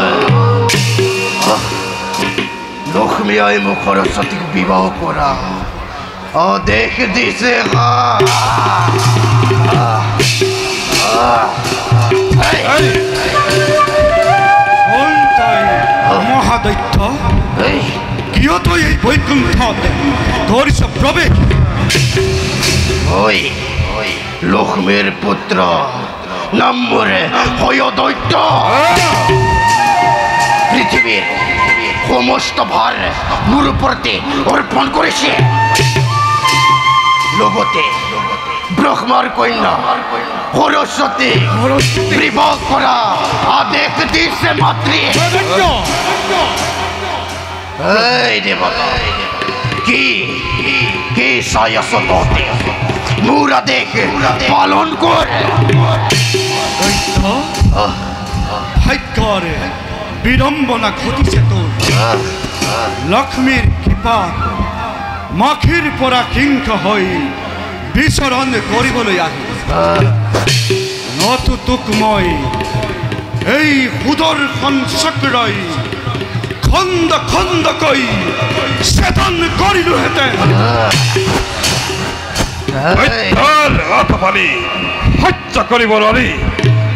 লক্ষ্মী আই মোক সৰস্বতীক বিবাহ কৰা আদেশ দিছে মহাদৈত্য কিয় তই এই বৈকুণ্ঠত কৰিছ প্ৰৱেশ ঐ লক্ষ্মীৰ পুত্ৰ নামৰে হয় দৈত্য পৃথিৱীৰ সমস্ত ভাৰ মোৰ ওপৰতে অৰ্পণ কৰিছে লগতে ব্ৰহ্মাৰ কন্যা সৰস্বতী বিবাহ কৰা আদেশ দিছে মাতৃ এই দেৱতা কি চাই আছ তহঁতে মোৰ আদেশ পালন কৰ ভাগ্যৰে বিড়ম্বনা ঘটিছে তোৰ লক্ষ্মীৰ কৃপা মাখিৰ পৰা কিংক হৈ বিচৰণ কৰিবলৈ আহি নতু তোক মই এই সুদৰ্শন চক্ৰই খণ্ড খণ্ডকৈ চেতন কৰিলোহেঁতেন সহ্য কৰিব নোৱাৰি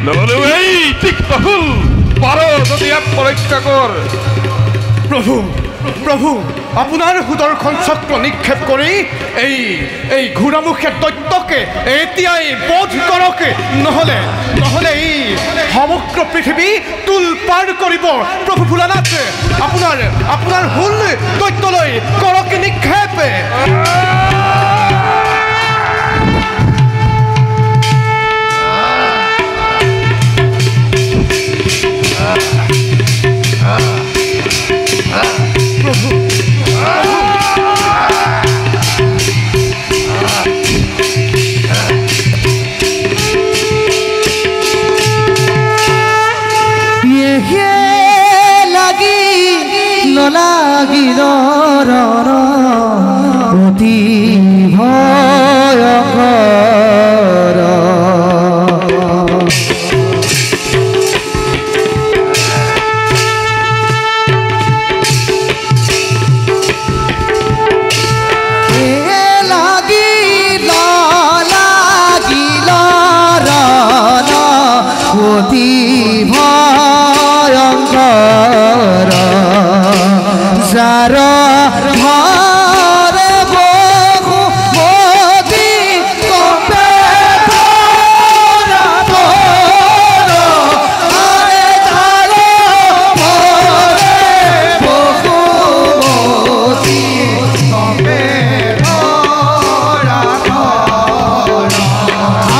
নহ'লেও এই তীক্ষ্ণফুল পাৰ যদি পৰীক্ষা কৰ প্ৰভু প্ৰভু আপোনাৰ সুদৰ্শন চক্ৰ নিক্ষেপ কৰি এই ঘোঁৰামুখে দৈত্যকে এতিয়াই বধ কৰক নহ'লে এই সমগ্ৰ পৃথিৱী তুল পাৰ কৰিব প্ৰভু ভোলানাথ আপোনাৰ হুল দৈত্যলৈ কৰক নিক্ষেপ লাগিল অতি ভয়ংকৰ অতি ভয়ংকৰ যাৰ ঘৰে বহু মতি কপে আৰে তাৰ ঘৰে বহু মতি কপে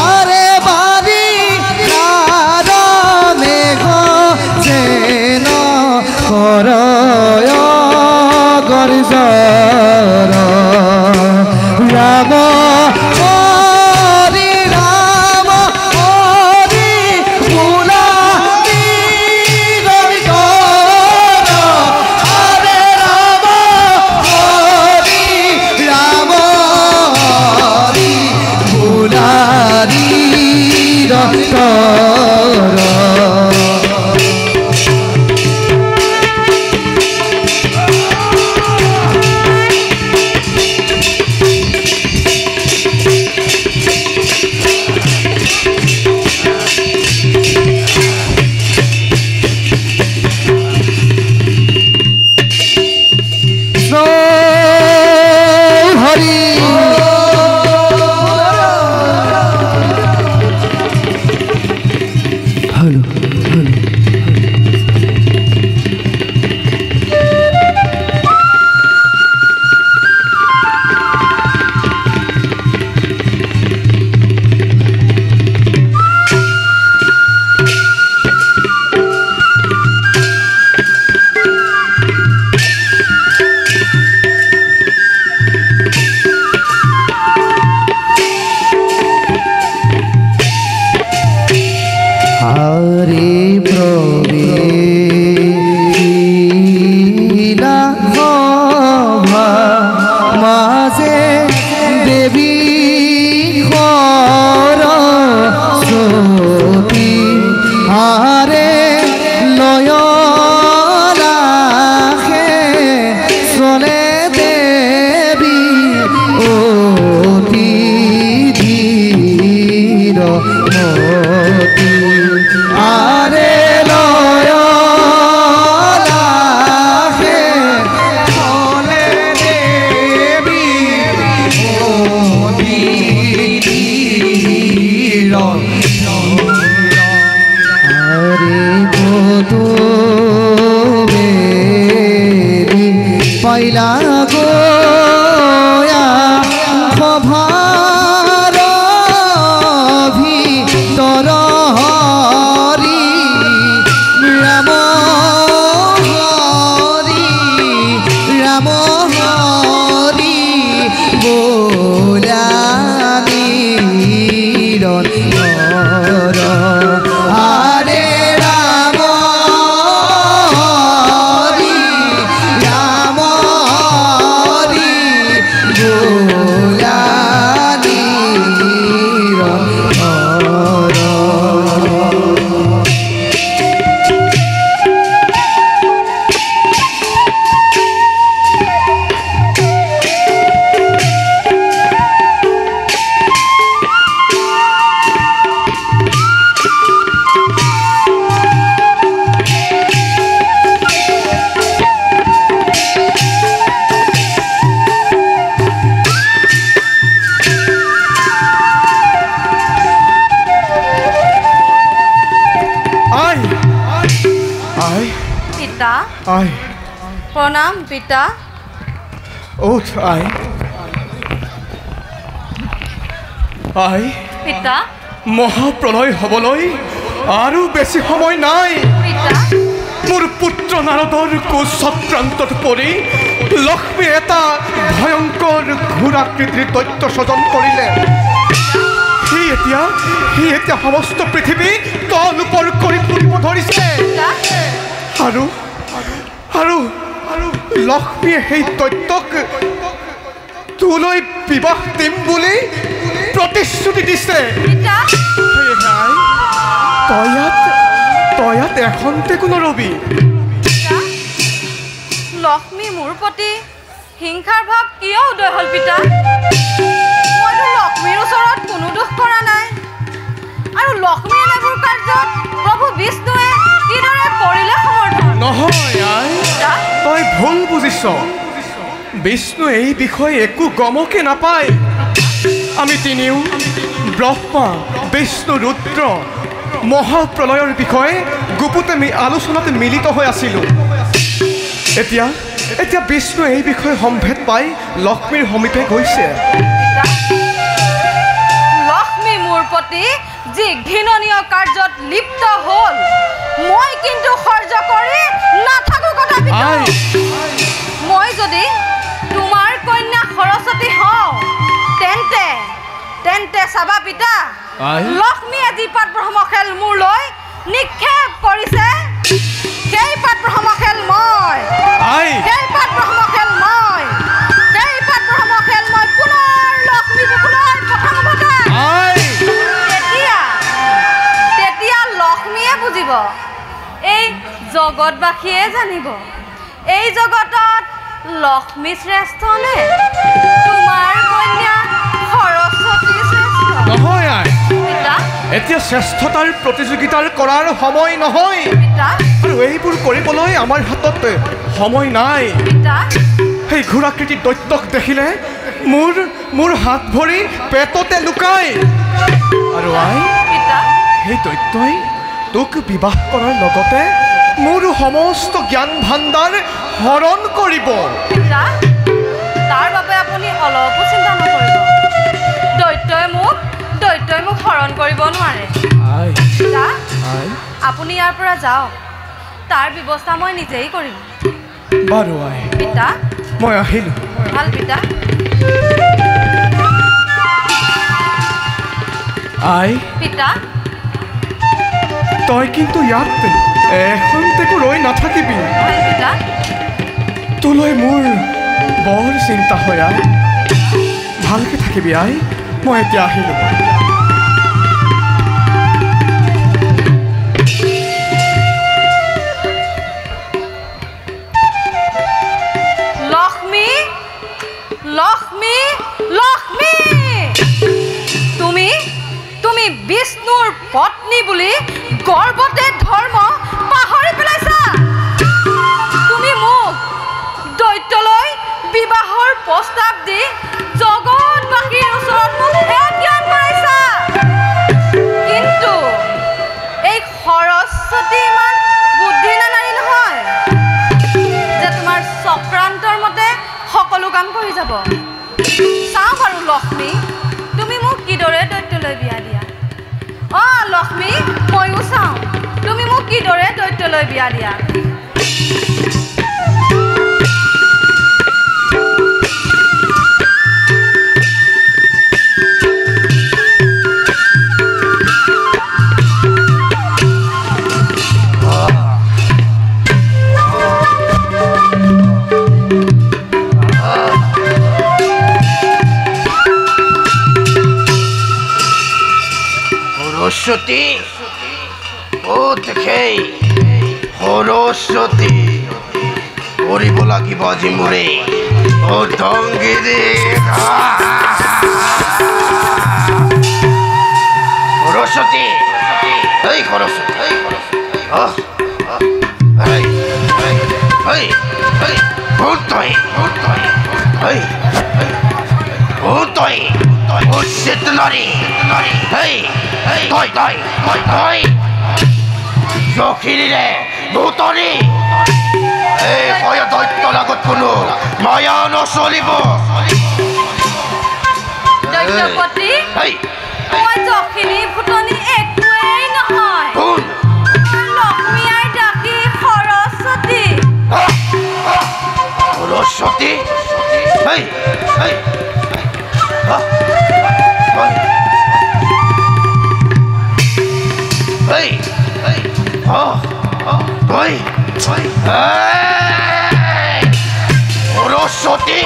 আৰে বাৰী কাৰণে যেন কৰ ৰাম হৰি ৰাম হৰি ভোলা আৰে ৰাম হৰি ভোলা হৰে পিতা আই প্ৰণাম পিতা উঠ আই আই পিতা মহাপ্ৰলয় হ'বলৈ আৰু বেছি সময় নাই পিতা মোৰ পুত্ৰ নাৰদৰ কুচক্ৰান্তত পৰি লক্ষ্মী এটা ভয়ংকৰ ঘোঁৰাকৃতিৰ দৈত্য স্বজন কৰিলে সি এতিয়া সমস্ত পৃথিৱী তল ওপৰ কৰি ফুৰিব ধৰিছে আৰু আৰু আৰু লক্ষ্মীয়ে সেই দৈত্যক তোলৈ বিবাহ দিম বুলি প্ৰতিশ্ৰুতি দিছে তই ইয়াত এখন্তেকো নৰবি লক্ষ্মী মোৰ প্ৰতি হিংসাৰ ভাৱ কিয় উদয় হ'ল পিতা মইতো লক্ষ্মীৰ ওচৰত কোনো দোষ কৰা নাই আৰু লক্ষ্মীৰ এনেবোৰ কাৰ্যত প্ৰভু বিষ্ণুৱে কিদৰে কৰিলে সমৰ্থন নহয় আই তই ভুল বুজিছ বিষ্ণু এই বিষয়ে একো গমকে নাপায় আমি তিনিও ব্ৰহ্মা বিষ্ণু ৰুদ্ৰ মহাপ্ৰলয়ৰ বিষয়ে গুপুতে আলোচনাত মিলিত হৈ আছিলোঁ এতিয়া বিষ্ণু এই বিষয়ে সম্ভেদ পাই লক্ষ্মীৰ সমীপে গৈছে লক্ষ্মী মোৰ প্ৰতি যি ঘৃণনীয় কাৰ্যত লিপ্ত হ'ল মই কিন্তু সহ্য কৰি নাথাকো কথা পিতা মই যদি তোমাৰ কন্যা সৰস্বতী হওঁ তেন্তে চাবা পিতা লক্ষ্মীয়ে যি পাত ব্ৰহ্ম খেল মোৰলৈ নিক্ষেপ কৰিছে সেই পাত ব্ৰহ্ম খেল মই পুনৰ লক্ষ্মী বুকুলৈ পঠাম তেতিয়া লক্ষ্মীয়ে বুজিব এই জগতবাসীয়ে জানিব এই জগতত লক্ষ্মী শ্ৰেষ্ঠ নে তোমাৰ কন্যা সৰস্বতী শ্ৰেষ্ঠ নহয় এতিয়া শ্ৰেষ্ঠতাৰ প্ৰতিযোগিতাৰ কৰাৰ সময় নহয় আৰু এইবোৰ কৰিবলৈ আমাৰ হাতত সময় নাই সেই ঘোঁৰাকৃতিৰ দৈত্যক দেখিলে মোৰ হাত ভৰি পেটতে লুকাই আৰু সেই দৈত্যই তোক বিবাহ কৰাৰ লগতে মোৰ সমস্ত জ্ঞান ভাণ্ডাৰ হৰণ কৰিব তাৰ বাবে আপুনি অলপো চিন্তা নকৰিব দৈত্যই মোক হৰণ কৰিব নোৱাৰে আপুনি ইয়াৰ পৰা যাওক তাৰ ব্যৱস্থা মই নিজেই কৰিম বাৰু আই পিতা মই আহিলোঁ ভাল পিতা আই পিতা তই কিন্তু ইয়াত এখন্তেকো ৰৈ নাথাকিবি ভাল পিতা তোলৈ মোৰ বৰ চিন্তা হয় আই ভালকৈ থাকিবি আই মই এতিয়া আহিলোঁ লক্ষ্মী তুমি বিষ্ণুৰ পত্নী বুলি গৰ্বতে ধৰ্ম পাহৰি পেলাইছা তুমি মোক দৈত্যলৈ বিবাহৰ প্ৰস্তাৱ দি জগতবাসীৰ ওচৰত মোক জ্ঞান কৰাইছা কিন্তু এই সৰস্বতী ইমান বুদ্ধি নানাৰি নহয় যে তোমাৰ চক্ৰান্তৰ মতে সকলো কাম কৰি যাব চাওঁ বাৰু লক্ষ্মী তুমি মোক কিদৰে দৈত্যলৈ বিয়া দিয়া লক্ষ্মী ময়ো চাওঁ তুমি মোক কিদৰে দৈত্যলৈ বিয়া দিয়া সৰস্বতী ও দেখেই সৰস্বতী কৰিব লাগিব আজি মোৰে ও ডংগিৰি সৰস্বতী এই সৰস্বতী উচিত নাৰী দক্ষিণীৰে ভূতনী এই ভয় দৈত্যৰ আগত কোনো মায়া নচলিব দৈত্যপতি এই মই যখিনি ফুটনি একোৱেই নহয় কোন লক্ষ্মী আই ডাকি সৰস্বতী সৰস্বতী এই এই এই এই oi সৰস্বতী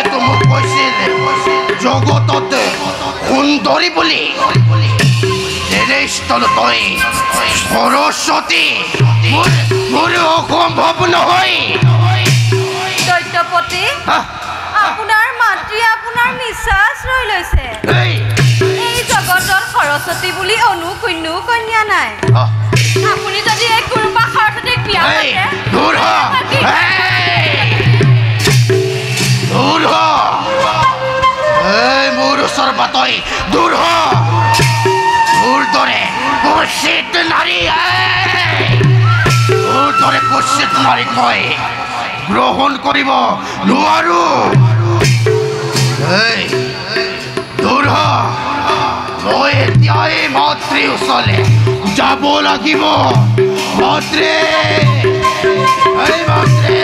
তো মোক কৈছিল জগততে সুন্দৰী বুলি তেনেস্থল তই সৰস্বতী মোৰ অসম্ভৱ নহয় দৈত্যপতি আপোনাৰ মাতৃ আপোনাৰ নিশ্বাস ৰৈ লৈছে এই জগতত সৰস্বতী বুলি অনুকন্যা কন্যা নাই আপুনি যদি এই কোনোবা সৰস্বতীক বিয়া পাতে দূৰ হ দূৰ হ এই মোৰ ওচৰ বাতই দূৰ হ মোৰ দৰে কুচিত নাৰী মোৰ দৰে কুচিত নাৰী কয় গ্ৰহণ কৰিব নোৱাৰো এই দূৰ হ মই এতিয়াই মাতৃ ওচৰলে যাব লাগিব মাতৃ এই মাতৃ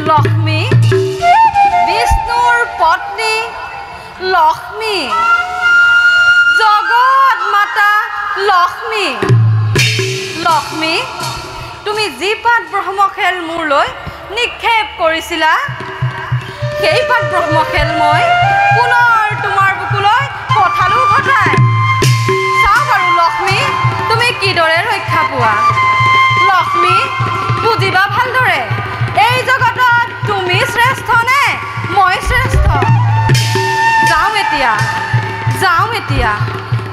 লক্ষ্মী বিষ্ণুৰ পত্নী লক্ষ্মী জগত মাতা লক্ষ্মী লক্ষ্মী তুমি যি পাত ব্ৰহ্মখেল মোৰলৈ নিক্ষেপ কৰিছিলা সেই পাত ব্ৰহ্মখেল মই পুনৰ তোমাৰ বুকুলৈ পঠালো ঘটাই চাওঁ বাৰু লক্ষ্মী তুমি কিদৰে ৰক্ষা পোৱা লক্ষ্মী বুজিবা ভালদৰে এই জগতত তুমি শ্ৰেষ্ঠ নে মই শ্ৰেষ্ঠ যাওঁ এতিয়া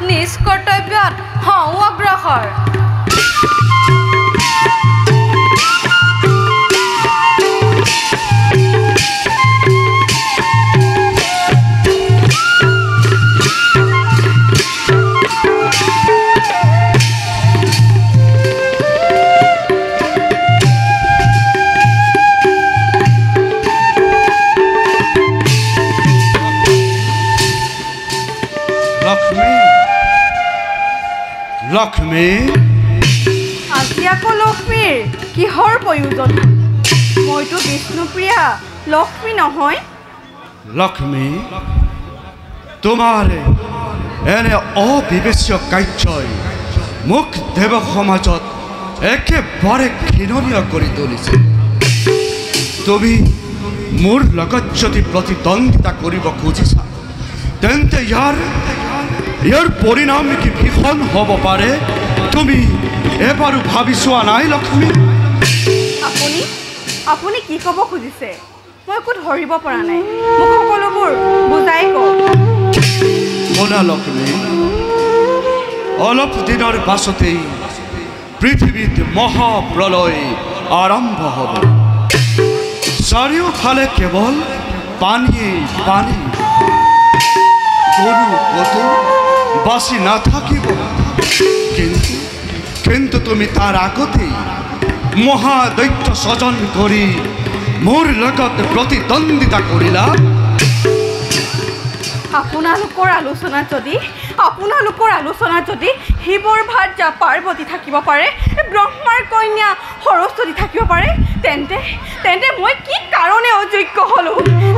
নিজ কৰ্তব্যত হওঁ অগ্ৰসৰ লক্ষ্মী আজি আকৌ লক্ষ্মীৰ কিহৰ প্ৰয়োজন মইতো বিষ্ণুপ্ৰিয়া লক্ষ্মী নহয় লক্ষ্মী তোমাৰ এনে অবিবেচ্য কাৰ্যই মোক দেৱ সমাজত একেবাৰে ঘৃণনীয় কৰি তুলিছে তুমি মোৰ লগত যদি প্ৰতিদ্বন্দ্বিতা কৰিব খুজিছা তেন্তে ইয়াৰ পৰিণাম কি ভীষণ হ'ব পাৰে তুমি এবাৰো ভাবি চোৱা নাই লক্ষ্মী আপুনি কি ক'ব খুজিছে মই একো ধৰিব পৰা নাই মোক সকলোবোৰ বুজাই কওক শুনা লক্ষ্মী অলপ দিনৰ পাছতেই পৃথিৱীত মহাপ্ৰলয় আৰম্ভ হ'ব চাৰিওফালে কেৱল পানী পানী কোনো কতো বাসি নাথাকিব কিন্তু তুমি তাৰ আগতেই মহাদৈত্য স্বজন কৰি মোৰ লগত প্ৰতিদ্বন্দ্বিতা কৰিলা আপোনালোকৰ আলোচনাত যদি শিৱৰ ভাৰ্যা পাৰ্বতী থাকিব পাৰে ব্ৰহ্মাৰ কন্যা সৰস্বতী থাকিব পাৰে তেন্তে মই কি কাৰণে অযোগ্য হ'লো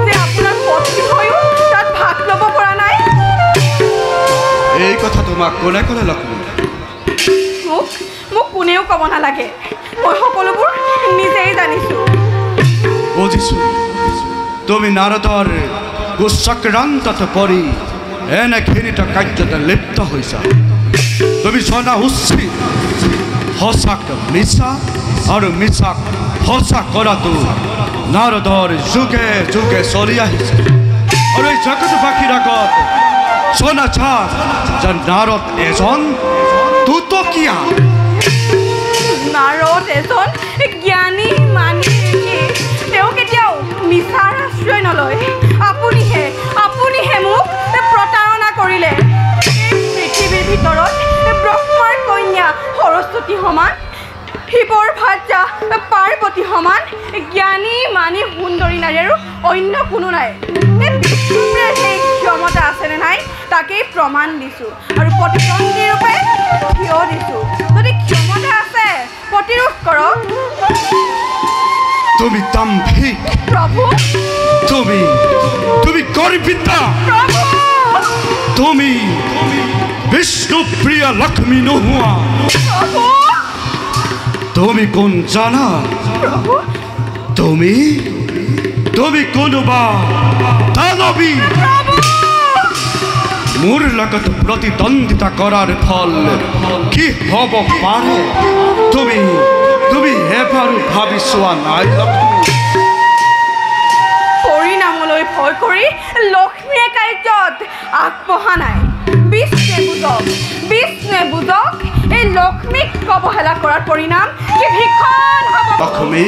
যে আপোনাৰ পত্নী হৈও তাত ভাগ ল'ব পৰা নাই এই কথা তোমাক কোনে ক'লে লক্ষ্মী মোক কোনেও ক'ব নালাগে মই সকলোবোৰ নিজেই জানিছোঁ বুজিছোঁ তুমি নাৰদৰ কুচক্ৰান্তত পৰি এনে ঘৃণিত কাৰ্যত লিপ্ত হৈছা তুমি জনা উচিত সঁচাক মিছা আৰু মিছাক সঁচা কৰাটো নাৰদৰ যুগে যুগে চলি আহিছে আৰু এই জগতবাসীৰ আগত জনা চাওক যে নাৰদ এজন দুটকীয়া নাৰদ এজন জ্ঞানী মানি তেওঁ কেতিয়াও মিছাৰ আশ্ৰয় নলয় আপুনিহে মোক প্ৰতাৰণা কৰিলে পৃথিৱীৰ ভিতৰত ব্ৰহ্মাৰ কন্যা সৰস্বতী সমান শিৱৰ ভাৰ্যা পাৰ্বতী সমান জ্ঞানী মানি সুন্দৰী নাৰী আৰু অন্য কোনো নাই বিষ্ণুৰ সেই ক্ষমতা আছেনে নাই তাকেই প্ৰমাণ দিছোঁ আৰু প্ৰতিদ্বন্দ্বী ৰূপে থিয় দিছোঁ যদি ক্ষমতা আছে প্ৰতিৰোধ কৰক তুমি দাম্ভিক প্ৰভু তুমি গৰ্বিতা প্ৰভু তুমি বিষ্ণুপ্ৰিয়া লক্ষ্মী নোহোৱা প্ৰভু তুমি কোন জানা প্ৰভু তুমি কোনোবা দানৱী মোৰ লগত প্ৰতিদ্বন্দ্বিতা কৰাৰ ফল কি হ'ব পাৰে তুমি এবাৰো ভাবি চোৱা নাই পৰিণামলৈ ভয় কৰি লক্ষ্মীয়ে কাৰ্যত আগবঢ়া নাই বিষ্ণুৱে বুজক এই লক্ষ্মীক অৱহেলা কৰাৰ পৰিণাম কি ভীষণ হ'ব লক্ষ্মী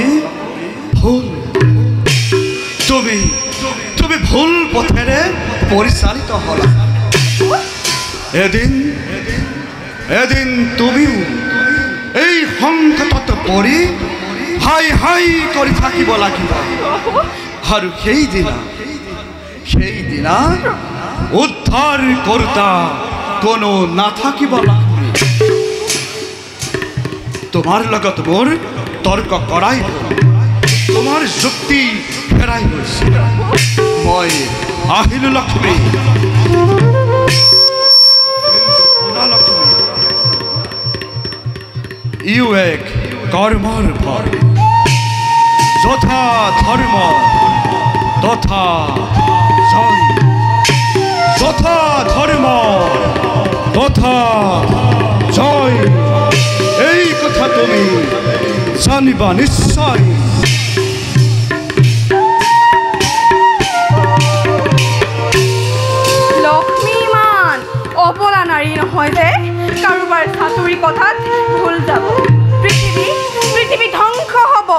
ভুল তুমি ভুল পথেৰে পৰিচালিত হ'লা এদিন তুমিও এই সংকটত পৰি হাই কৰি থাকিব লাগিব আৰু সেইদিনা উদ্ধাৰ কৰোঁতা কোনো নাথাকিব লাগিব তোমাৰ লগত মোৰ তৰ্ক কৰাই তোমাৰ যুক্তি হেৰাই গৈছে মই আহিলোঁ লক্ষ্মী ইউ এক কৰ্মৰ ফল যথা ধৰ্ম তথা জয় যথা ধৰ্ম তথা জয় এই কথা তুমি জানিবা নিশ্চয় লক্ষ্মী ইমান অবলা নাৰী নহয় যে কাৰোবাৰ চাতুৰি কথাত ভুল যাব পৃথিৱী ধ্বংস হ'ব